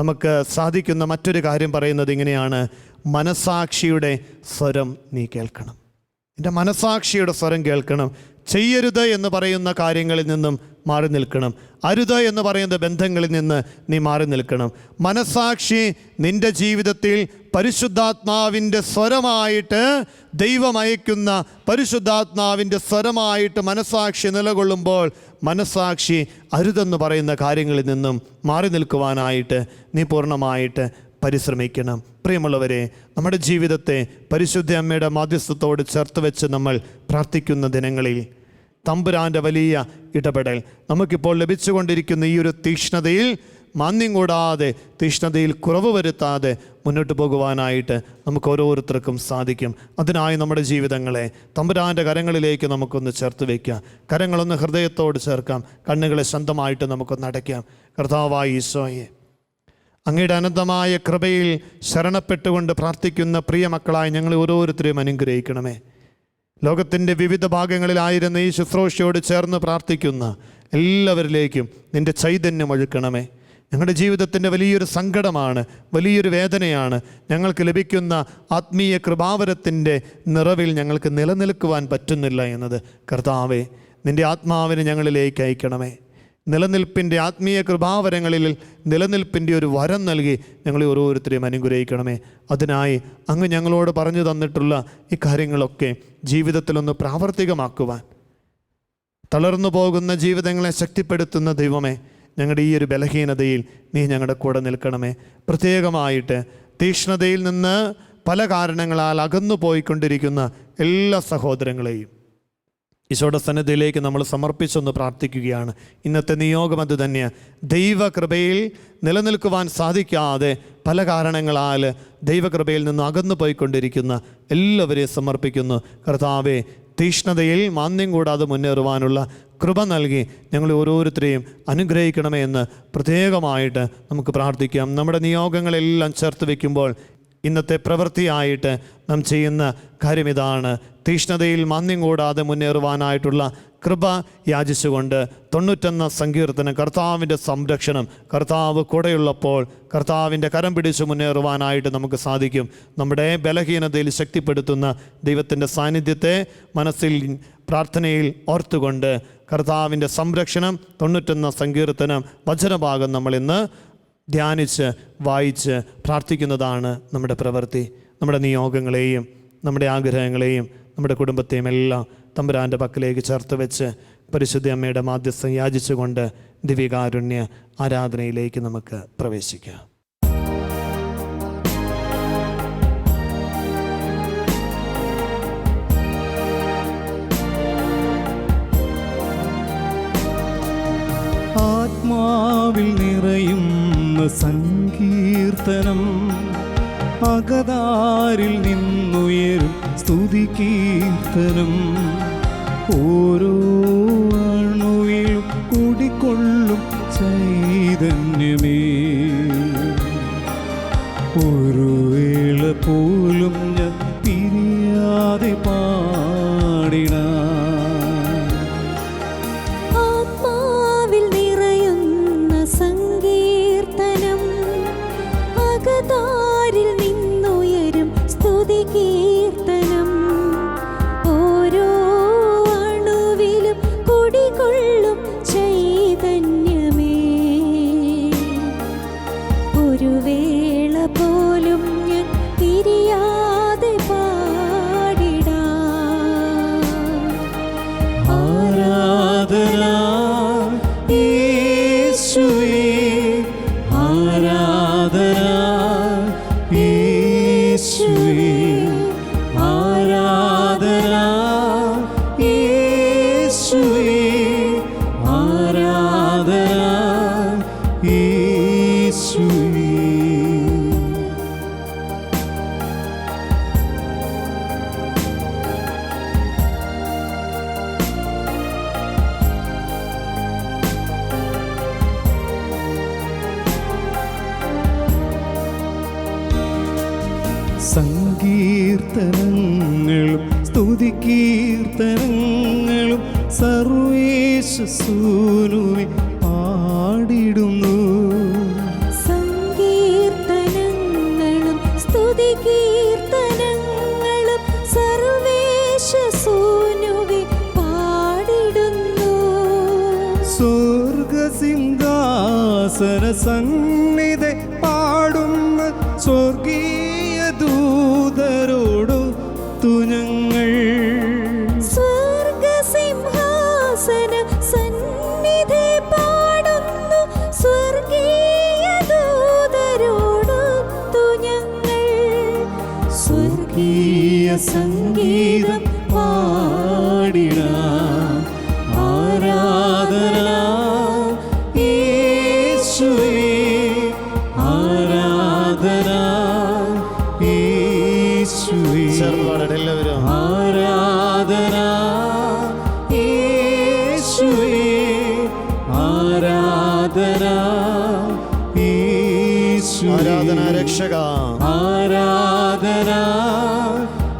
നമുക്ക് സാധിക്കുന്ന മറ്റൊരു കാര്യം പറയുന്നത് ഇങ്ങനെയാണ്: മനസാക്ഷിയുടെ സ്വരം നീ കേൾക്കണം. എൻ്റെ മനസാക്ഷിയുടെ സ്വരം കേൾക്കണം. ചെയ്യരുത് എന്ന് പറയുന്ന കാര്യങ്ങളിൽ നിന്നും മാറി നിൽക്കണം. അരുത് എന്ന് പറയുന്ന ബന്ധങ്ങളിൽ നിന്ന് നീ മാറി നിൽക്കണം. മനസാക്ഷി നിൻ്റെ ജീവിതത്തിൽ പരിശുദ്ധാത്മാവിൻ്റെ സ്വരമായിട്ട്, ദൈവമയക്കുന്ന പരിശുദ്ധാത്മാവിൻ്റെ സ്വരമായിട്ട് മനസാക്ഷി നിലകൊള്ളുമ്പോൾ മനസാക്ഷി അരുതെന്ന് പറയുന്ന കാര്യങ്ങളിൽ നിന്നും മാറി നിൽക്കുവാനായിട്ട് നീ പൂർണ്ണമായിട്ട് പരിശ്രമിക്കണം. പ്രിയമുള്ളവരെ, നമ്മുടെ ജീവിതത്തെ പരിശുദ്ധ അമ്മയുടെ മാധ്യസ്ഥത്തോട് ചേർത്ത് വെച്ച് നമ്മൾ പ്രാർത്ഥിക്കുന്ന ദിനങ്ങളിൽ തമ്പുരാൻ്റെ വലിയ ഇടപെടൽ നമുക്കിപ്പോൾ ലഭിച്ചുകൊണ്ടിരിക്കുന്ന ഈ ഒരു തീക്ഷ്ണതയിൽ മാന്യം കൂടാതെ, തീക്ഷ്ണതയിൽ കുറവ് വരുത്താതെ മുന്നോട്ട് പോകുവാനായിട്ട് നമുക്ക് ഓരോരുത്തർക്കും സാധിക്കും. അതിനായി നമ്മുടെ ജീവിതങ്ങളെ തമ്പുരാൻ്റെ കരങ്ങളിലേക്ക് നമുക്കൊന്ന് ചേർത്ത് വയ്ക്കാം. കരങ്ങളൊന്ന് ഹൃദയത്തോട് ചേർക്കാം. കണ്ണുകളെ ശാന്തമായിട്ട് നമുക്കൊന്ന് അടയ്ക്കാം. കർത്താവായ ഈശോയെ, അങ്ങയുടെ അനന്തമായ കൃപയിൽ ശരണപ്പെട്ടുകൊണ്ട് പ്രാർത്ഥിക്കുന്ന പ്രിയ മക്കളായി ഞങ്ങളെ ഓരോരുത്തരെയും അനുഗ്രഹിക്കണമേ. ലോകത്തിൻ്റെ വിവിധ ഭാഗങ്ങളിലായിരുന്ന ഈ ശുശ്രൂഷയോട് ചേർന്ന് പ്രാർത്ഥിക്കുന്ന എല്ലാവരിലേക്കും നിൻ്റെ ചൈതന്യം ഒഴുക്കണമേ. ഞങ്ങളുടെ ജീവിതത്തിൻ്റെ വലിയൊരു സങ്കടമാണ്, വലിയൊരു വേദനയാണ്. ഞങ്ങൾക്ക് ലഭിക്കുന്ന ആത്മീയ കൃപാവരത്തിൻ്റെ നിറവിൽ ഞങ്ങൾക്ക് നിലനിൽക്കുവാൻ പറ്റുന്നില്ല എന്നത്. കർത്താവേ, നിൻ്റെ ആത്മാവിനെ ഞങ്ങളിലേക്ക് അയക്കണമേ. നിലനിൽപ്പിൻ്റെ ആത്മീയ കൃപാവരങ്ങളിൽ നിലനിൽപ്പിൻ്റെ ഒരു വരം നൽകി ഞങ്ങളെ ഓരോരുത്തരെയും അനുഗ്രഹിക്കണമേ. അതിനായി അങ്ങ് ഞങ്ങളോട് പറഞ്ഞു തന്നിട്ടുള്ള ഈ കാര്യങ്ങളൊക്കെ ജീവിതത്തിലൊന്ന് പ്രാവർത്തികമാക്കുവാൻ, തളർന്നു പോകുന്ന ജീവിതങ്ങളെ ശക്തിപ്പെടുത്തുന്ന ദൈവമേ, ഞങ്ങളുടെ ഈ ഒരു ബലഹീനതയിൽ നീ ഞങ്ങളുടെ കൂടെ നിൽക്കണമേ. പ്രത്യേകമായിട്ട് തീക്ഷ്ണതയിൽ നിന്ന് പല കാരണങ്ങളാൽ അകന്നു പോയിക്കൊണ്ടിരിക്കുന്ന എല്ലാ സഹോദരങ്ങളെയും ഈശോയുടെ സന്നിധിയിലേക്ക് നമ്മൾ സമർപ്പിച്ചൊന്ന് പ്രാർത്ഥിക്കുകയാണ്. ഇന്നത്തെ നിയോഗം അത് തന്നെയാണ്. ദൈവകൃപയിൽ നിലനിൽക്കുവാൻ സാധിക്കാതെ പല കാരണങ്ങളാൽ ദൈവകൃപയിൽ നിന്ന് അകന്നു പോയിക്കൊണ്ടിരിക്കുന്ന എല്ലാവരെയും സമർപ്പിക്കുന്നു. കർത്താവേ, തീക്ഷ്ണതയിൽ മാന്യം കൂടാതെ മുന്നേറുവാനുള്ള കൃപ നൽകി ഞങ്ങൾ ഓരോരുത്തരെയും അനുഗ്രഹിക്കണമേ എന്ന് പ്രത്യേകമായിട്ട് നമുക്ക് പ്രാർത്ഥിക്കാം. നമ്മുടെ നിയോഗങ്ങളെല്ലാം ചേർത്ത് വയ്ക്കുമ്പോൾ ഇന്നത്തെ പ്രവൃത്തിയായിട്ട് നാം ചെയ്യുന്ന കാര്യം ഇതാണ്: തീക്ഷ്ണതയിൽ മാന്യം കൂടാതെ മുന്നേറുവാനായിട്ടുള്ള കൃപ യാചിച്ചുകൊണ്ട് 91 സങ്കീർത്തനം, കർത്താവിൻ്റെ സംരക്ഷണം, കർത്താവ് കൂടെയുള്ളപ്പോൾ കർത്താവിൻ്റെ കരം പിടിച്ച് മുന്നേറുവാനായിട്ട് നമുക്ക് സാധിക്കും. നമ്മുടെ ബലഹീനതയിൽ ശക്തിപ്പെടുത്തുന്ന ദൈവത്തിൻ്റെ സാന്നിധ്യത്തെ മനസ്സിൽ പ്രാർത്ഥനയിൽ ഓർത്തുകൊണ്ട് കർത്താവിൻ്റെ സംരക്ഷണം 91 സങ്കീർത്തനം വചനഭാഗം നമ്മളിന്ന് ധ്യാനിച്ച് വായിച്ച് പ്രാർത്ഥിക്കുന്നതാണ് നമ്മുടെ പ്രവൃത്തി. നമ്മുടെ നിയോഗങ്ങളെയും നമ്മുടെ ആഗ്രഹങ്ങളെയും നമ്മുടെ കുടുംബത്തെയും എല്ലാം തമ്പുരാൻ്റെ പക്കലേക്ക് ചേർത്ത് വെച്ച് പരിശുദ്ധ അമ്മയുടെ മാധ്യസ്ഥം യാചിച്ചുകൊണ്ട് ദിവ്യകാരുണ്യ ആരാധനയിലേക്ക് നമുക്ക് പ്രവേശിക്കാം.
ആത്മാവിൽ നിറയുന്ന സങ്കീർത്തനം, അകതാരിൽ നിന്നുയരും സ്തുതി കീർത്തനം, ഓരോ അണുവിലും കുടികൊള്ളും ചൈതന്യമേ, ഒരു വേള പോലും ഞാൻ പിരിയാതെ പാടിടാം. സങ്കീർത്തനങ്ങളും സ്തുതികീർത്തനങ്ങളും സർവേശസൂനുവെ പാടിടുന്നു.
സങ്കീർത്തനങ്ങളും സ്തുതികീർത്തനങ്ങളും സർവേശസൂനുവെ പാടിടുന്നു.
സ്വർഗസിംഹാസന സന്നിധി പാടുന്ന സ്വർഗീയ ദൂതരോടൊത്തു ഞങ്ങൾ.
സ്വർഗസിംഹാസന സന്നിധി പാടുന്നു സ്വർഗീയ ദൂതരോടൊത്തു ഞങ്ങൾ. സ്വർഗീയ സംഗീതം
പാടിടാം. ആരാധന യേശുവേ, ആരാധന യേശുവേ.
എല്ലാവരും
ആരാധന യേശുവേ, ആരാധന യേശുവേ.
ആരാധന രക്ഷക,
ആരാധന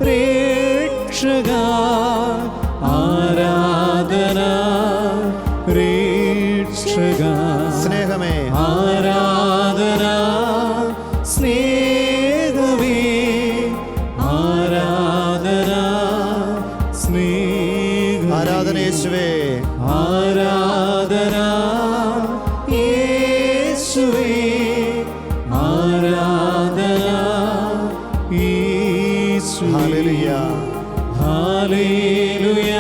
രക്ഷക, ആരാധന രക്ഷക.
സ്നേഹമേ,
ആരാധന സ്നേഹമേ, ആരാധന സ്നേഹമേ.
ആരാധന യേശുവേ,
ആരാധന യേശുവേ, ആരാധന യേശുവേ.
Hallelujah,
hallelujah,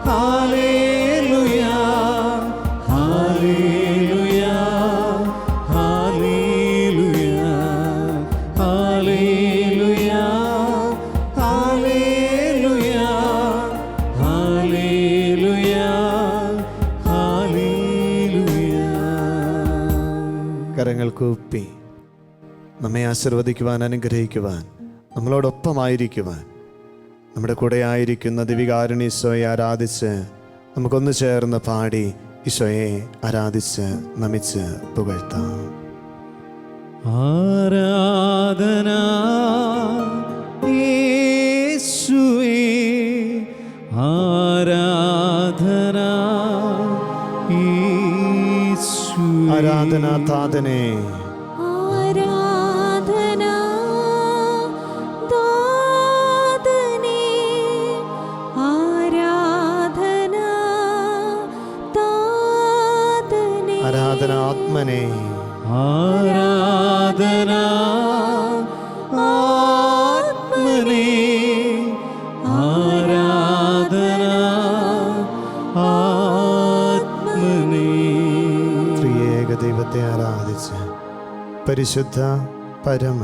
hallelujah, hallelujah, hallelujah, hallelujah, hallelujah, hallelujah, hallelujah.
കരങ്ങൾ കൂപ്പി നമ്മെ ആശീർവദിക്കുവാൻ, അനുഗ്രഹിക്കുവാൻ, നമ്മളോടൊപ്പമായിരിക്കുവാൻ, നമ്മുടെ കൂടെ ആയിരിക്കുന്ന ദിവികാരുണ്യ ഈശോയെ ആരാധിച്ച് നമുക്കൊന്ന് ചേർന്ന് പാടി ഈശോയെ ആരാധിച്ച് നമിച്ച് പുകഴ്ത്താം.
ആരാധന യേശുവേ, ആരാധന യേശുവേ.
ആരാധന താതനെ,
ആരാധന താതനേ, ആരാധന താതനേ.
ആരാധന ആത്മനെ,
ആരാധന ആത്മനേ, ആരാധന ആത്മനേ.
ത്രിയേക ദൈവത്തെ ആരാധിച്ച് പരിശുദ്ധ പരമ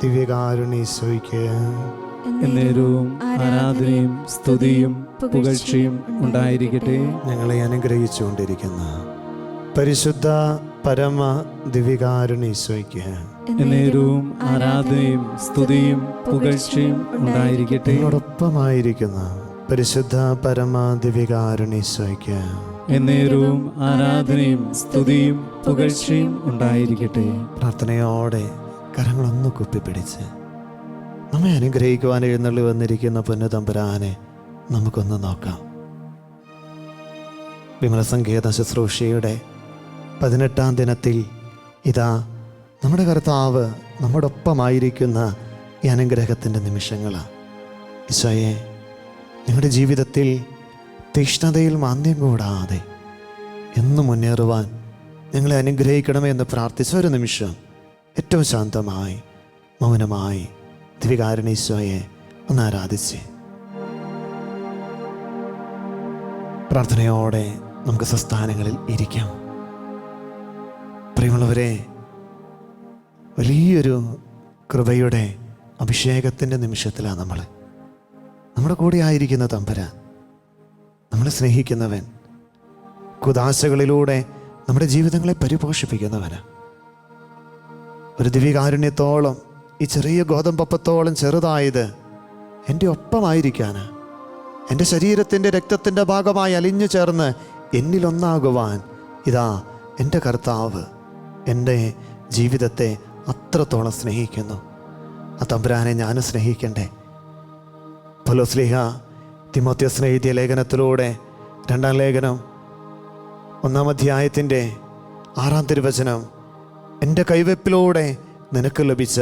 ദിവ്യകാരുണ്യ ഈശോയ്ക്ക്
എന്നേരവും ആരാധനയും സ്തുതിയും പുകഴ്ചയും ഉണ്ടായിരിക്കട്ടെ.
ഞങ്ങളെ അനുഗ്രഹിച്ചുകൊണ്ടിരിക്കുന്ന പരിശുദ്ധ പരമ ദിവ്യകാരുണ്യ ഈശോയ്ക്ക്
എന്നേരവും ആരാധനയും സ്തുതിയും പുകഴ്ചയും ഉണ്ടായിരിക്കട്ടെ.
എന്നോടൊപ്പമായിരിക്കുന്ന പരിശുദ്ധ പരമ ദിവ്യകാരുണ്യ ഈശോയ്ക്ക്
എന്നേരവും ആരാധനയും സ്തുതിയും പുകഴ്ചയും ഉണ്ടായിരിക്കട്ടെ.
പ്രാർത്ഥനയോടെ കരങ്ങളൊന്ന് കുപ്പിപ്പിടിച്ച് നമ്മെ അനുഗ്രഹിക്കുവാൻ എഴുന്നള്ളി വന്നിരിക്കുന്ന പൊന്നുതമ്പുരാനെ നമുക്കൊന്ന് നോക്കാം. വിമല സംഗീത ശുശ്രൂഷയുടെ 18-ാം ദിനത്തിൽ ഇതാ നമ്മുടെ കർത്താവ് നമ്മുടെ ഒപ്പമായിരിക്കുന്ന ഈ അനുഗ്രഹത്തിൻ്റെ നിമിഷങ്ങളാണ്. ഈശോയെ, നിങ്ങളുടെ ജീവിതത്തിൽ തീഷ്ണതയിൽ മാന്ദ്യം കൂടാതെ എന്നും മുന്നേറുവാൻ ഞങ്ങളെ അനുഗ്രഹിക്കണമേ എന്ന് പ്രാർത്ഥിച്ച ഒരു നിമിഷം ഏറ്റവും ശാന്തമായി മൗനമായി ദിവ്യകാരുണ്യ ഈശോയെ ഒന്ന് ആരാധിച്ച് പ്രാർത്ഥനയോടെ നമുക്ക് സ്വസ്ഥാനങ്ങളിൽ ഇരിക്കാം. പ്രിയമുള്ളവരെ, വലിയൊരു കൃപയുടെ അഭിഷേകത്തിൻ്റെ നിമിഷത്തിലാണ് നമ്മൾ. നമ്മുടെ കൂടെ ആയിരിക്കുന്ന തമ്പുരാൻ, നമ്മളെ സ്നേഹിക്കുന്നവൻ, കുദാശകളിലൂടെ നമ്മുടെ ജീവിതങ്ങളെ പരിപോഷിപ്പിക്കുന്നവന്, ഒരു ദിവ്യകാരുണ്യത്തോളം ഈ ചെറിയ ഗോതമ്പപ്പത്തോളം ചെറുതായത് എൻ്റെ ഒപ്പമായിരിക്കാന്, എൻ്റെ ശരീരത്തിൻ്റെ രക്തത്തിൻ്റെ ഭാഗമായി അലിഞ്ഞു ചേർന്ന് എന്നിലൊന്നാകുവാൻ ഇതാ എൻ്റെ കർത്താവ് എൻ്റെ ജീവിതത്തെ അത്രത്തോളം സ്നേഹിക്കുന്നു. ആ തമ്പുരാനെ ഞാനും സ്നേഹിക്കണ്ടേ? പൗലോസ്ലീഹ തിമോത്തിയോസിന് എഴുതിയ ലേഖനത്തിലൂടെ 2-ാം ലേഖനം 1-ാം അധ്യായത്തിൻ്റെ 6-ാം തിരുവചനം, എൻ്റെ കൈവെപ്പിലൂടെ നിനക്ക് ലഭിച്ച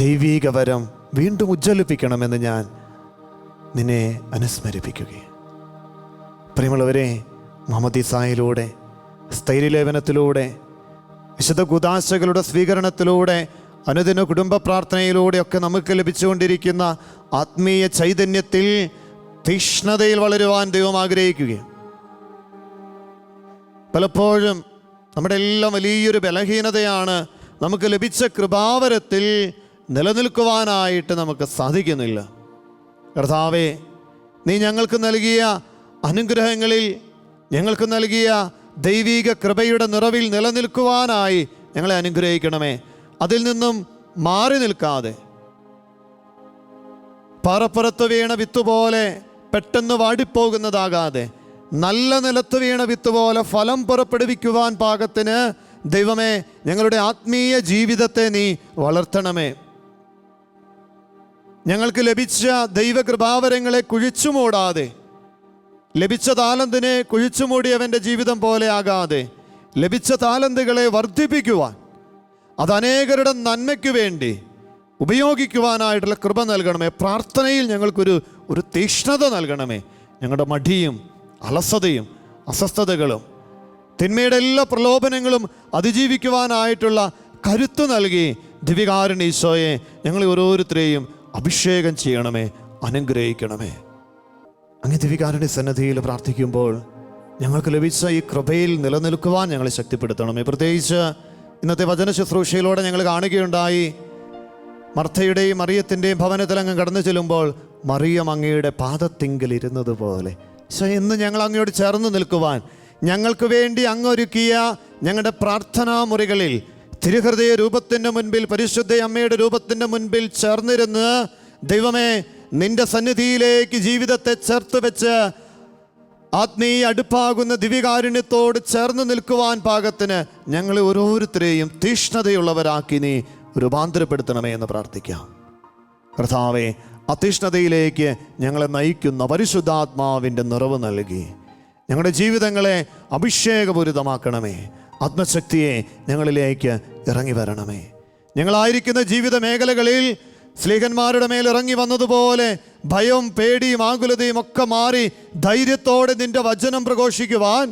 ദൈവീക വരം വീണ്ടും ഉജ്ജ്വലിപ്പിക്കണമെന്ന് ഞാൻ നിന്നെ അനുസ്മരിപ്പിക്കുകയാണ്. പ്രിയമുള്ളവരെ, മാമോദീസായിലൂടെ, സ്ഥൈര്യലേപനത്തിലൂടെ, വിശുദ്ധ കൂദാശകളുടെ സ്വീകരണത്തിലൂടെ, അനുദിന കുടുംബ പ്രാർത്ഥനയിലൂടെയൊക്കെ നമുക്ക് ലഭിച്ചുകൊണ്ടിരിക്കുന്ന ആത്മീയ ചൈതന്യത്തിൽ തീക്ഷ്ണതയിൽ വളരുവാൻ ദൈവം ആഗ്രഹിക്കുകയാണ്. പലപ്പോഴും നമ്മുടെ എല്ലാം വലിയൊരു ബലഹീനതയാണ്, നമുക്ക് ലഭിച്ച കൃപാവരത്തിൽ നിലനിൽക്കുവാനായിട്ട് നമുക്ക് സാധിക്കുന്നില്ല. കർത്താവേ, നീ ഞങ്ങൾക്ക് നൽകിയ അനുഗ്രഹങ്ങളിൽ, ഞങ്ങൾക്ക് നൽകിയ ദൈവിക കൃപയുടെ നിറവിൽ നിലനിൽക്കുവാനായി ഞങ്ങളെ അനുഗ്രഹിക്കണമേ. അതിൽ നിന്നും മാറി നിൽക്കാതെ പാറപ്പുറത്ത് വീണ വിത്ത് പോലെ പെട്ടെന്ന് വാടിപ്പോകുന്നതാകാതെ, നല്ല നിലത്ത് വീണ വിത്ത് പോലെ ഫലം പുറപ്പെടുവിക്കുവാൻ പാകത്തിന് ദൈവമേ ഞങ്ങളുടെ ആത്മീയ ജീവിതത്തെ നീ വളർത്തണമേ. ഞങ്ങൾക്ക് ലഭിച്ച ദൈവകൃപാവരങ്ങളെ കുഴിച്ചുമൂടാതെ, ലഭിച്ച താലന്തിനെ കുഴിച്ചുമൂടിയവൻ്റെ ജീവിതം പോലെ ആകാതെ, ലഭിച്ച താലന്തുകളെ വർദ്ധിപ്പിക്കുവാൻ, അത് അനേകരുടെ നന്മയ്ക്ക് വേണ്ടി ഉപയോഗിക്കുവാനായിട്ടുള്ള കൃപ നൽകണമേ. പ്രാർത്ഥനയിൽ ഞങ്ങൾക്കൊരു തീക്ഷ്ണത നൽകണമേ. ഞങ്ങളുടെ മടിയും അലസതയും അസ്വസ്ഥതകളും തിന്മയുടെ എല്ലാ പ്രലോഭനങ്ങളും അതിജീവിക്കുവാനായിട്ടുള്ള കരുത്ത് നൽകി ദിവ്യകാരുണ്യ ഈശോയെ ഞങ്ങളെ ഓരോരുത്തരെയും അഭിഷേകം ചെയ്യണമേ, അനുഗ്രഹിക്കണമേ. അങ്ങ് ദിവ്യകാരുണ്യ സന്നിധിയിൽ പ്രാർത്ഥിക്കുമ്പോൾ ഞങ്ങൾക്ക് ലഭിച്ച ഈ കൃപയിൽ നിലനിൽക്കുവാൻ ഞങ്ങളെ ശക്തിപ്പെടുത്തണമേ. പ്രത്യേകിച്ച് ഇന്നത്തെ വചന ശുശ്രൂഷയിലൂടെ ഞങ്ങൾ കാണുകയുണ്ടായി, മർത്തയുടെയും മറിയത്തിൻ്റെയും ഭവനത്തിൽ അങ്ങ് കടന്നു ചെല്ലുമ്പോൾ മറിയം അങ്ങയുടെ പാദത്തിങ്കിൽ ഇരുന്നത് പോലെ ഇന്ന് ഞങ്ങൾ അങ്ങയോട് ചേർന്ന് നിൽക്കുവാൻ, ഞങ്ങൾക്ക് വേണ്ടി അങ്ങൊരുക്കിയ ഞങ്ങളുടെ പ്രാർത്ഥനാ മുറികളിൽ തിരുഹൃദയ രൂപത്തിൻ്റെ മുൻപിൽ, പരിശുദ്ധ അമ്മയുടെ രൂപത്തിൻ്റെ മുൻപിൽ ചേർന്നിരുന്ന് ദൈവമേ നിന്റെ സന്നിധിയിലേക്ക് ജീവിതത്തെ ചേർത്ത് വെച്ച് ആത്മീയ അടുപ്പാകുന്ന ദിവ്യകാരുണ്യത്തോട് ചേർന്ന് നിൽക്കുവാൻ പാകത്തിന് ഞങ്ങളെ ഓരോരുത്തരെയും തീക്ഷ്ണതയുള്ളവരാക്കി നീ രൂപാന്തരപ്പെടുത്തണമേ എന്ന് പ്രാർത്ഥിക്കാം. കർത്താവേ, അതീഷ്ണതയിലേക്ക് ഞങ്ങളെ നയിക്കുന്ന പരിശുദ്ധാത്മാവിൻ്റെ നിറവ് നൽകി ഞങ്ങളുടെ ജീവിതങ്ങളെ അഭിഷേകപൂരിതമാക്കണമേ. ആത്മശക്തിയെ ഞങ്ങളിലേക്ക് ഇറങ്ങി വരണമേ. ഞങ്ങളായിരിക്കുന്ന ജീവിത മേഖലകളിൽ സ്ലീഹന്മാരുടെ മേൽ ഇറങ്ങി വന്നതുപോലെ ഭയവും പേടിയും ആകുലതയും ഒക്കെ മാറി ധൈര്യത്തോടെ നിന്റെ വചനം പ്രഘോഷിക്കുവാൻ,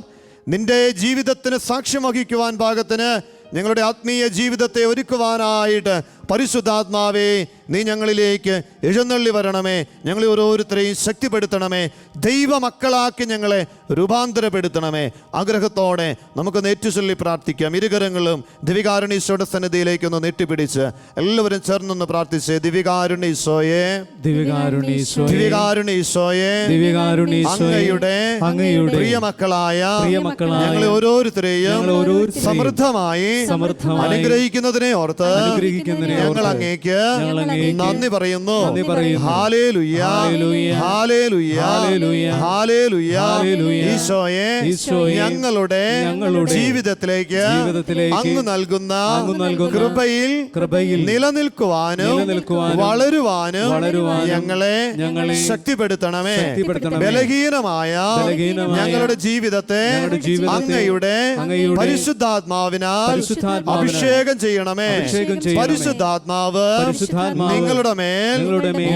നിന്റെ ജീവിതത്തിന് സാക്ഷ്യം വഹിക്കുവാൻ പാകത്തിന് ഞങ്ങളുടെ ആത്മീയ ജീവിതത്തെ ഒരുക്കുവാനായിട്ട് പരിശുദ്ധാത്മാവേ നീ ഞങ്ങളിലേക്ക് എഴുന്നള്ളി വരണമേ. ഞങ്ങളെ ഓരോരുത്തരെയും ശക്തിപ്പെടുത്തണമേ. ദൈവമക്കളാക്കി ഞങ്ങളെ രൂപാന്തരപ്പെടുത്തണമേ. ആഗ്രഹത്തോടെ നമുക്ക് നെറ്റുചൊല്ലി പ്രാർത്ഥിക്കാം. ഇരുകരങ്ങളും ദിവ്യകാരുണ്യ സന്നിധിയിലേക്കൊന്ന് നെട്ടിപ്പിടിച്ച് എല്ലാവരും ചേർന്നൊന്ന് പ്രാർത്ഥിച്ച്, ദിവ്യകാരുണ്യ ഈശോയെ, അങ്ങയുടെ പ്രിയമക്കളായ ഞങ്ങളെ ഓരോരുത്തരെയും സമൃദ്ധമായി അനുഗ്രഹിക്കുന്നതിനെ ഓർത്ത് ഞങ്ങൾ അങ്ങേക്ക് നന്ദി പറയുന്നു. Hallelujah, hallelujah, hallelujah. ഈശോയെ, ഞങ്ങളുടെ ജീവിതത്തിലേക്ക് അങ്ങ് നൽകുന്ന കൃപയിൽ നിലനിൽക്കുവാനും വളരുവാനും ഞങ്ങളെ ശക്തിപ്പെടുത്തണമേ. ബലഹീനമായ ഞങ്ങളുടെ ജീവിതത്തെ അങ്ങയുടെ പരിശുദ്ധാത്മാവിനാൽ അഭിഷേകം ചെയ്യണമേ. പരിശുദ്ധാത്മാവ് നിങ്ങളുടെ മേൽ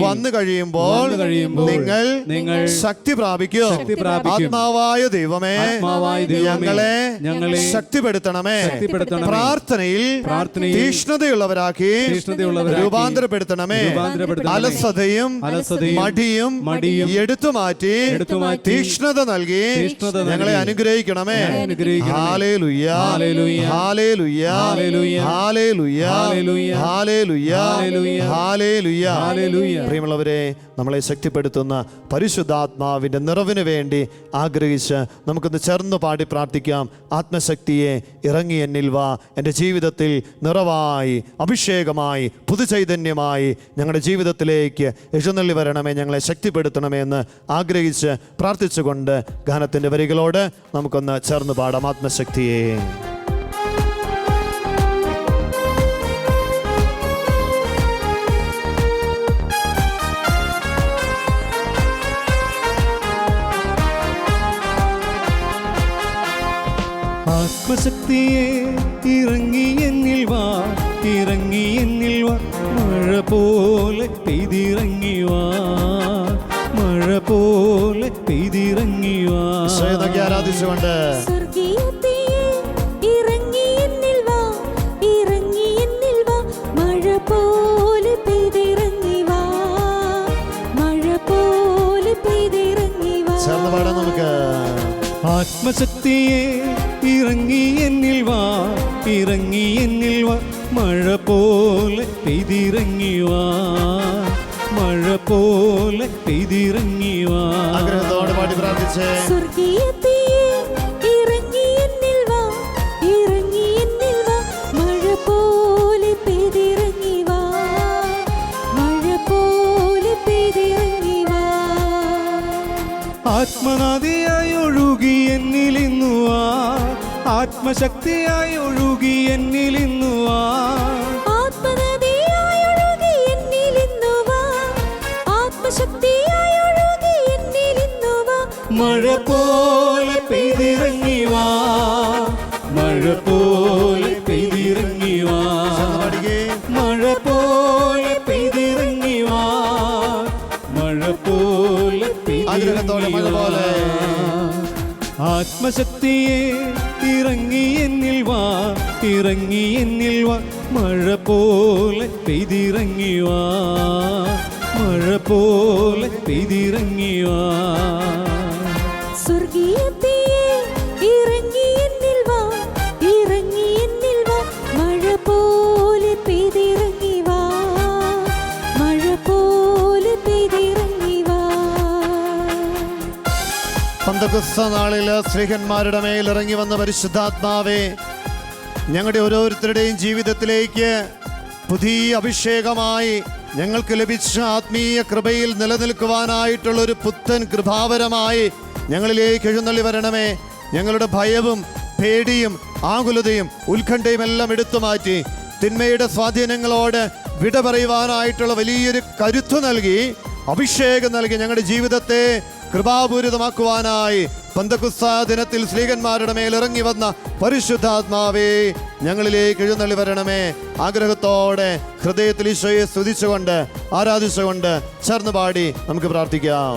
വന്നു കഴിയുമ്പോൾ നിങ്ങൾ ശക്തി പ്രാപിക്കും. ആത്മാവായ ദൈവമേ, ഞങ്ങളെ ശക്തിപ്പെടുത്തണമേ. പ്രാർത്ഥനയിൽ തീക്ഷ്ണതയുള്ളവരാക്കി രൂപാന്തരപ്പെടുത്തണമേ. അലസതയും മടിയും എടുത്തുമാറ്റി തീക്ഷ്ണത നൽകി ഞങ്ങളെ അനുഗ്രഹിക്കണമേ. Hallelujah, hallelujah, hallelujah, hallelujah, hallelujah. പ്രിയമുള്ളവരെ, നമ്മളെ ശക്തിപ്പെടുത്തുന്ന പരിശുദ്ധാത്മാവിൻ്റെ നിറവിന് വേണ്ടി ആഗ്രഹിച്ച് നമുക്കൊന്ന് ചേർന്ന് പാടി പ്രാർത്ഥിക്കാം. ആത്മശക്തിയെ ഇറങ്ങി എന്നിൽ വാ, എൻ്റെ ജീവിതത്തിൽ നിറവായി, അഭിഷേകമായി, പുതുചൈതന്യമായി ഞങ്ങളുടെ ജീവിതത്തിലേക്ക് എഴുന്നള്ളി വരണമേ, ഞങ്ങളെ ശക്തിപ്പെടുത്തണമേ എന്ന് ആഗ്രഹിച്ച് പ്രാർത്ഥിച്ചുകൊണ്ട് ഗാനത്തിൻ്റെ വരികളോട് നമുക്കൊന്ന് ചേർന്ന് പാടാം. ആത്മശക്തിയെ
ആത്മശക്തിയെ ഇറങ്ങി എന്നിൽ വാ, ഇറങ്ങി എന്നിൽ വാ, മഴ പോലെ പെയ്തിറങ്ങി വാ, മഴ പോലെ പെയ്തിറങ്ങി വാ.
ഈശോയെ ആരാധിച്ചുകൊണ്ട്
സ്വർഗീയ തീയെ ഇറങ്ങി എന്നിൽ വാ, ഇറങ്ങി എന്നിൽ വാ, മഴ പോലെ പെയ്തിറങ്ങി വാ, മഴ പോലെ പെയ്തിറങ്ങി വാ.
ചേർന്ന് പാടാം നമുക്ക്.
ആത്മശക്തിയെ ഇറങ്ങി എന്നിൽ വാ, ഇറങ്ങി എന്നിൽ വാ, മഴ പോലെ പെയ്തിറങ്ങി വാ, മഴ പോലെ പെയ്തിറങ്ങി വാ.
ആഗ്രഹത്തോടെ പാടി പ്രാർത്ഥിച്ചേ.
സ്വർഗീയ തീയെ ഇറങ്ങി എന്നിൽ വാ, ഇറങ്ങി എന്നിൽ വാ, മഴ പോലെ പെയ്തിറങ്ങി വാ, മഴ പോലെ പെയ്തിറങ്ങി വാ.
ആത്മനാദിയായി ഒഴുകി എന്നിൽ ഇന്നു വാ, ആത്മശക്തിയായി ഒഴുകി എന്നിൽ ഇന്നു വാ,
ആത്മനദിയായി ഒഴുകി എന്നിൽ ഇന്നു വാ, ആത്മശക്തിയായി ഒഴുകി എന്നിൽ ഇന്നു വാ.
മഴ പോലെ പെയ്തിറങ്ങി വാ, മഴ പോലെ പെയ്തിറങ്ങി വാ, മഴ പോലെ പെയ്തിറങ്ങി വാ, മഴ പോലെ
ആഗ്രഹത്തോടെ മഴ പോലെ.
ആത്മശക്തിയെ ഇറങ്ങി എന്നിൽ വാ, ഇറങ്ങി എന്നിൽ വാ, മഴ പോലെ പെയ്തിറങ്ങി വാ, മഴ പോലെ പെയ്തിറങ്ങി വാ.
സ്വർഗീയ തീയെ ഇറങ്ങി എന്നിൽ വാ, ഇറങ്ങി എന്നിൽ വാ, മഴ പോലെ പെയ്തിറങ്ങി വാ, മഴ പോലെ പെയ്തിറങ്ങി വാ.
പന്തക്കുസ്ത നാളില് സ്ത്രീഹന്മാരുടെ മേൽ ഇറങ്ങി വന്ന പരിശുദ്ധാത്മാവേ, ഞങ്ങളുടെ ഓരോരുത്തരുടെയും ജീവിതത്തിലേക്ക് പുതിയ അഭിഷേകമായി ഞങ്ങൾക്ക് ലഭിച്ച ആത്മീയ കൃപയിൽ നിലനിൽക്കുവാനായിട്ടുള്ള ഒരു പുത്തൻ കൃപാവരമായി ഞങ്ങളിലേക്ക് എഴുന്നള്ളി വരണമേ. ഞങ്ങളുടെ ഭയവും പേടിയും ആകുലതയും ഉത്കണ്ഠയും എല്ലാം എടുത്തു മാറ്റി തിന്മയുടെ സ്വാധീനങ്ങളോട് വിട പറയുവാനായിട്ടുള്ള വലിയൊരു കരുത്തു നൽകി, അഭിഷേകം നൽകി ഞങ്ങളുടെ ജീവിതത്തെ കൃപാപൂരിതമാക്കുവാനായി പന്തക്കുസ്ത ദിനത്തിൽ സ്ത്രീകന്മാരുടെ മേൽ ഇറങ്ങി വന്ന പരിശുദ്ധാത്മാവേ, ഞങ്ങളിലേക്ക് എഴുന്നള്ളി വരണമേ. ആഗ്രഹത്തോടെ ഹൃദയത്തിൽ ഈശോയെ സ്തുതിച്ചുകൊണ്ട് ആരാധിച്ചുകൊണ്ട് ചേർന്ന് പാടി നമുക്ക് പ്രാർത്ഥിക്കാം.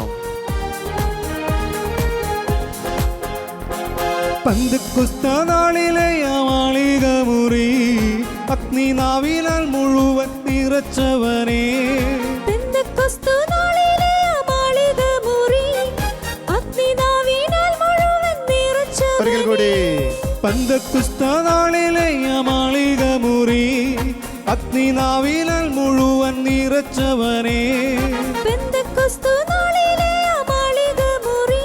പന്തക്കുസ്ത നാളിലെ ആ മാളിക മുറി അഗ്നിനാവിനാൽ മുഴുവൻ നിറച്ചവനേ,
പെന്തക്കോസ്ത് നാളിലെ ആ മാളിക മുറി അഗ്നിനാവിനാൽ മുഴുവൻ നിറച്ചവനേ.
ഒരിക്കൽ കൂടി.
പന്തക്കുസ്ത നാളിലെ ആ മാളിക മുറി അഗ്നിനാവിനാൽ മുഴുവൻ നിറച്ചവനേ,
പെന്തക്കോസ്ത് നാളിലെ ആ മാളിക മുറി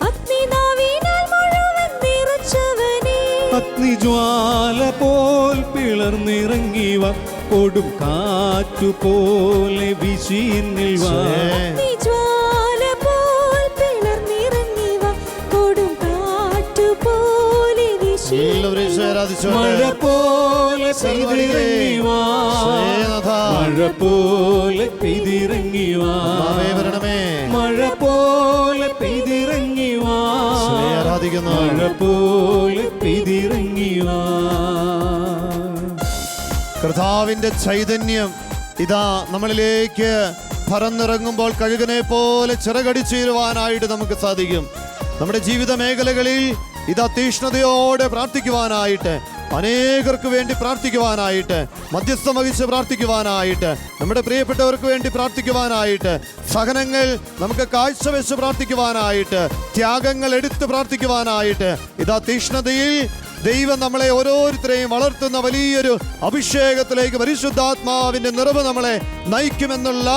അഗ്നിനാവിനാൽ മുഴുവൻ നിറച്ചവനേ.
അഗ്നിജ്വാല പോൽ പിളർന്നിറങ്ങി വാ, കൊടും കാറ്റുപോലെ വീശിന്നിൽ വാ,
അഗ്നിജ്വാല പോൽ പിളർന്നിറങ്ങി വാ, കൊടും കാറ്റുപോലെ വീശി.
എല്ലാവരും ഈശോയെ ആരാധിച്ചുകൊണ്ട്
മഴ പോലെ പെയ്തിറങ്ങി വാ, മഴ പോലെ പെയ്തിറങ്ങി വാ,
വരണമേ.
മഴ പോലെ പെയ്തിറങ്ങി വാ,
ഈശോയെ ആരാധിക്കുന്നു.
മഴ പോലെ പെയ്തിറങ്ങി വാ.
കർത്താവിന്റെ ചൈതന്യം ഇതാ നമ്മളിലേക്ക് പറന്നിറങ്ങുമ്പോൾ കഴുകനെ പോലെ ചിറകടിച്ചുയരുവാനായിട്ട് നമുക്ക് സാധിക്കും. നമ്മുടെ ജീവിത മേഖലകളിൽ ഇതാ തീഷ്ണതയോടെ പ്രാർത്ഥിക്കുവാനായിട്ട്, അനേകർക്ക് വേണ്ടി പ്രാർത്ഥിക്കുവാനായിട്ട്, മധ്യസ്ഥം വഹിച്ച് പ്രാർത്ഥിക്കുവാനായിട്ട്, നമ്മുടെ പ്രിയപ്പെട്ടവർക്ക് വേണ്ടി പ്രാർത്ഥിക്കുവാനായിട്ട്, സഹനങ്ങൾ നമുക്ക് കാഴ്ചവെച്ച് പ്രാർത്ഥിക്കുവാനായിട്ട്, ത്യാഗങ്ങൾ എടുത്ത് പ്രാർത്ഥിക്കുവാനായിട്ട് ഇതാ തീഷ്ണതയിൽ ദൈവം നമ്മളെ ഓരോരുത്തരെയും വളർത്തുന്ന വലിയൊരു അഭിഷേകത്തിലേക്ക് പരിശുദ്ധാത്മാവിന്റെ നിറവ് നമ്മളെ നയിക്കുമെന്നുള്ള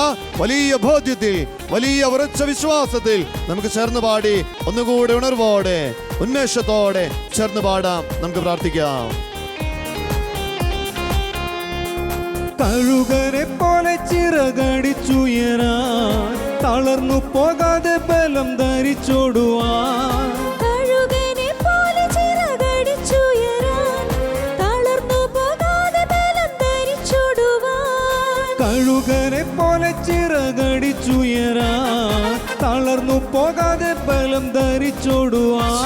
വലിയ ബോധ്യത്തിൽ, വലിയ ഉറച്ച വിശ്വാസത്തിൽ നമുക്ക് ചേർന്ന് പാടി ഒന്നുകൂടെ ഉണർവോടെ ഉന്മേഷത്തോടെ ചേർന്ന് പാടാം. നമുക്ക് പ്രാർത്ഥിക്കാം.
കഴുകനെ പോലെ ചിറകടിച്ചുയരാൻ, തളർന്നു പോകാതെ ബലം ധരിച്ചോടുവാൻ,
കഴുകനെ പോലെ ചിറകടിച്ചുയരാൻ, തളർന്നു പോകാതെ ബലം ധരിച്ചോടുവാൻ.
കഴുകനെ പോലെ ചിറകടിച്ചുയരാൻ, തളർന്നു പോകാതെ ബലം ധരിച്ചോടുവാൻ,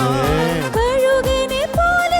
കഴുകനെ പോലെ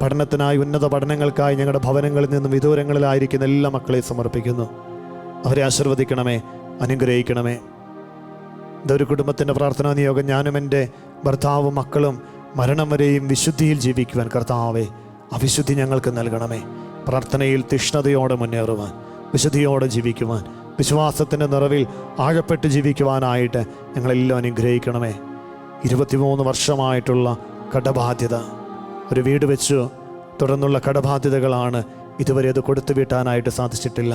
പഠനത്തിനായി, ഉന്നത പഠനങ്ങൾക്കായി ഞങ്ങളുടെ ഭവനങ്ങളിൽ നിന്നും വിദൂരങ്ങളിലായിരിക്കുന്ന എല്ലാ മക്കളെയും സമർപ്പിക്കുന്നു. അവരെ ആശീർവദിക്കണമേ, അനുഗ്രഹിക്കണമേ. ഇതൊരു കുടുംബത്തിൻ്റെ പ്രാർത്ഥനാ നിയോഗം. ഞാനും എൻ്റെ ഭർത്താവും മക്കളും മരണം വരെയും വിശുദ്ധിയിൽ ജീവിക്കുവാൻ കർത്താവേ അവിശുദ്ധി ഞങ്ങൾക്ക് നൽകണമേ. പ്രാർത്ഥനയിൽ തീഷ്ണതയോടെ മുന്നേറുവാൻ, വിശുദ്ധിയോടെ ജീവിക്കുവാൻ, വിശ്വാസത്തിൻ്റെ നിറവിൽ ആഴപ്പെട്ട് ജീവിക്കുവാനായിട്ട് ഞങ്ങളെല്ലാം അനുഗ്രഹിക്കണമേ. 23 വർഷമായിട്ടുള്ള കടബാധ്യത, ഒരു വീട് വെച്ചു തുടർന്നുള്ള കടബാധ്യതകളാണ്. ഇതുവരെ അത് കൊടുത്തു വീട്ടാനായിട്ട് സാധിച്ചിട്ടില്ല.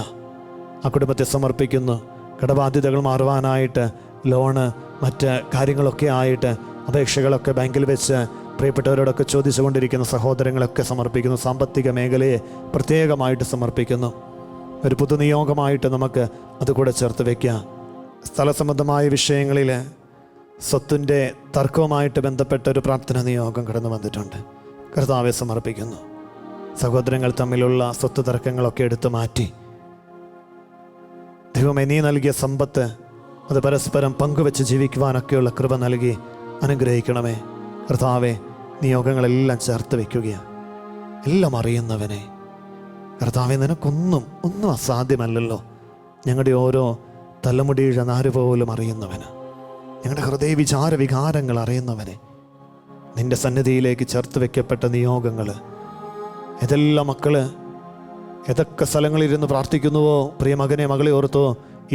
ആ കുടുംബത്തെ സമർപ്പിക്കുന്നു. കടബാധ്യതകൾ മാറുവാനായിട്ട് ലോണ്, മറ്റ് കാര്യങ്ങളൊക്കെ ആയിട്ട് അപേക്ഷകളൊക്കെ ബാങ്കിൽ വെച്ച് പ്രിയപ്പെട്ടവരോടൊക്കെ ചോദിച്ചുകൊണ്ടിരിക്കുന്ന സഹോദരങ്ങളൊക്കെ സമർപ്പിക്കുന്നു. സാമ്പത്തിക മേഖലയെ പ്രത്യേകമായിട്ട് സമർപ്പിക്കുന്നു. ഒരു പുതുനിയോഗമായിട്ട് നമുക്ക് അതുകൂടെ ചേർത്ത് വയ്ക്കാം. സ്ഥലസംബന്ധമായ വിഷയങ്ങളിൽ സ്വത്തിൻ്റെ തർക്കവുമായിട്ട് ബന്ധപ്പെട്ട ഒരു പ്രാർത്ഥന നിയോഗം കടന്നു വന്നിട്ടുണ്ട്. കർത്താവെ സമർപ്പിക്കുന്നു. സഹോദരങ്ങൾ തമ്മിലുള്ള സ്വത്ത് തർക്കങ്ങളൊക്കെ എടുത്തു മാറ്റി ദൈവമേ നീ നൽകിയ സമ്പത്ത് അത് പരസ്പരം പങ്കുവെച്ച് ജീവിക്കുവാനൊക്കെയുള്ള കൃപ നൽകി അനുഗ്രഹിക്കണമേ. കർത്താവെ നിയോഗങ്ങളെല്ലാം ചേർത്ത് വയ്ക്കുകയാണ്. എല്ലാം അറിയുന്നവനെ കർത്താവെ, നിനക്കൊന്നും അസാധ്യമല്ലല്ലോ. ഞങ്ങളുടെ ഓരോ തലമുടിയിഴ നാര് പോലും അറിയുന്നവന്, ഞങ്ങളുടെ ഹൃദയ വിചാര വികാരങ്ങൾ അറിയുന്നവനെ, നിൻ്റെ സന്നിധിയിലേക്ക് ചേർത്ത് വയ്ക്കപ്പെട്ട നിയോഗങ്ങൾ ഏതെല്ലാം മക്കള് ഏതൊക്കെ സ്ഥലങ്ങളിലിരുന്ന് പ്രാർത്ഥിക്കുന്നുവോ, പ്രിയ മകനെ മകളെ ഓർത്തോ,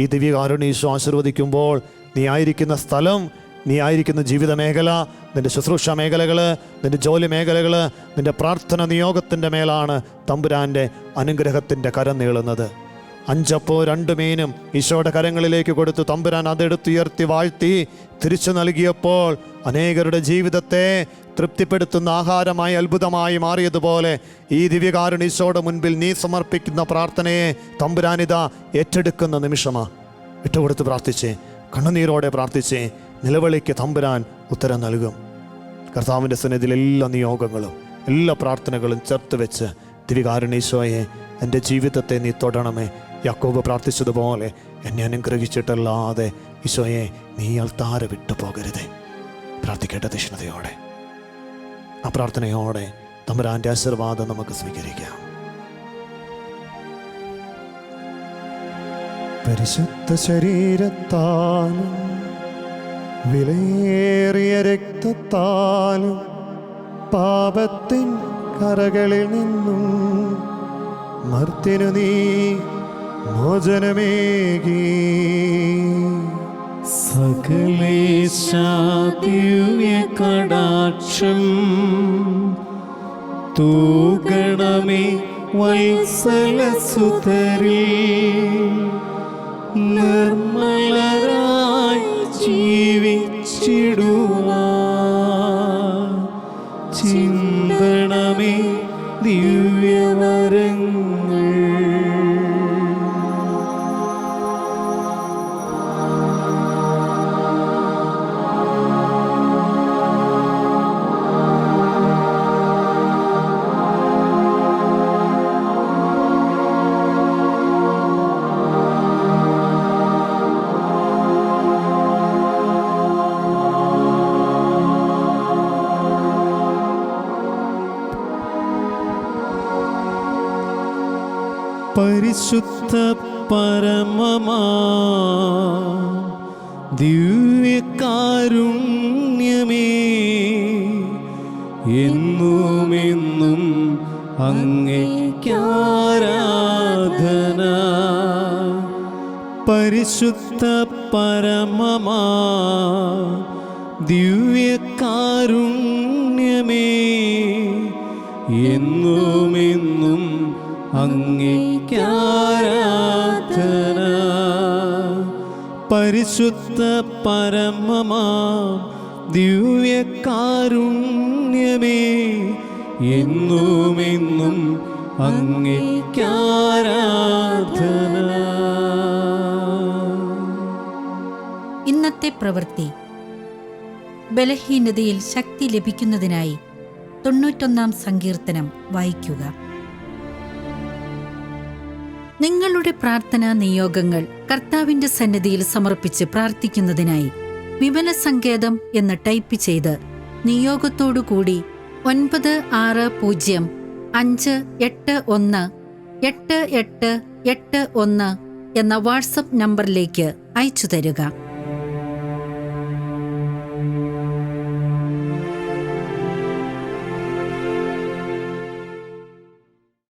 ഈ ദിവ്യകാരുണ്യം ഈശോ ആശീർവദിക്കുമ്പോൾ നീ ആയിരിക്കുന്ന സ്ഥലം, നീ ആയിരിക്കുന്ന ജീവിത മേഖല, നിൻ്റെ ശുശ്രൂഷ മേഖലകൾ, നിൻ്റെ ജോലി മേഖലകൾ, നിൻ്റെ പ്രാർത്ഥന നിയോഗത്തിൻ്റെ മേലാണ് തമ്പുരാൻ്റെ അനുഗ്രഹത്തിൻ്റെ കരം നീളുന്നത്. 5 അപ്പവും 2 മീനും ഈശോയുടെ കരങ്ങളിലേക്ക് കൊടുത്തു. തമ്പുരാൻ അതെടുത്തുയർത്തി വാഴ്ത്തി തിരിച്ചു നൽകിയപ്പോൾ അനേകരുടെ ജീവിതത്തെ തൃപ്തിപ്പെടുത്തുന്ന ആഹാരമായി അത്ഭുതമായി മാറിയതുപോലെ ഈ ദിവ്യകാരുണ്യ ഈശോയുടെ മുൻപിൽ നീ സമർപ്പിക്കുന്ന പ്രാർത്ഥനയെ തമ്പുരാനിത ഏറ്റെടുക്കുന്ന നിമിഷമാണ്. ഇട്ടുകൊടുത്ത് പ്രാർത്ഥിച്ചേ, കണ്ണുനീരോടെ പ്രാർത്ഥിച്ചേ, നിലവിളിക്ക് തമ്പുരാൻ ഉത്തരം നൽകും. കർത്താവിൻ്റെ സന്നിധിയിൽ എല്ലാ നിയോഗങ്ങളും എല്ലാ പ്രാർത്ഥനകളും ചേർത്ത് വെച്ച് ദിവ്യകാരുണ്യ ഈശോയെ എൻ്റെ ജീവിതത്തെ നീ തൊടണമേ. യാക്കോബ് പ്രാർത്ഥിച്ചതുപോലെ എന്നെ അനുഗ്രഹിച്ചിട്ടല്ലാതെ ഈശോയെ നീ അൾത്താര വിട്ടു പോകരുതേ. പ്രാർത്ഥിക്കേണ്ട തീഷ്ണതയോടെ, ആ പ്രാർത്ഥനയോടെ തമ്പുരാൻ്റെ ആശീർവാദം നമുക്ക് സ്വീകരിക്കാം. പരിശുദ്ധ ശരീരത്താലും വിലയേറിയ രക്തത്താലും പാപത്തിൻ കറകളിൽ നിന്നും മർത്യനു നീ മോചനമേകി.
സകലേശാ ദിവ്യ കടാക്ഷം തൂകണമേ വത്സലസുതരിൽ, നിർമ്മലരായി ജീവിച്ചിടുവാൻ ചിന്തണമേ ദിവ്യവരങ്ങൾ. പരിശുദ്ധ പരമമാ ദിവ്യകാരുണ്യമേ, എന്നുമെന്നും അങ്ങേയ്ക്കാരാധന. പരിശുദ്ധ പരമമാ ദിവ്യകാരുണ്യമേ, എന്നുമെന്നും അങ്ങേയ്ക്കാരാധന. പരിശുദ്ധ പരമമാ ദിവ്യകാരുണ്യമേ, എന്നുമെന്നും അങ്ങേയ്ക്കാരാധന.
ഇന്നത്തെ പ്രവൃത്തി. ബലഹീനതയിൽ ശക്തി ലഭിക്കുന്നതിനായി 91 സങ്കീർത്തനം വായിക്കുക. നിങ്ങളുടെ പ്രാർത്ഥനാ നിയോഗങ്ങൾ കർത്താവിന്റെ സന്നിധിയിൽ സമർപ്പിച്ച് പ്രാർത്ഥിക്കുന്നതിനായി വിമല സങ്കേതം എന്ന് ടൈപ്പ് ചെയ്ത് നിയോഗത്തോടുകൂടി 9605818881 എന്ന വാട്സപ്പ് നമ്പറിലേക്ക് അയച്ചു തരിക.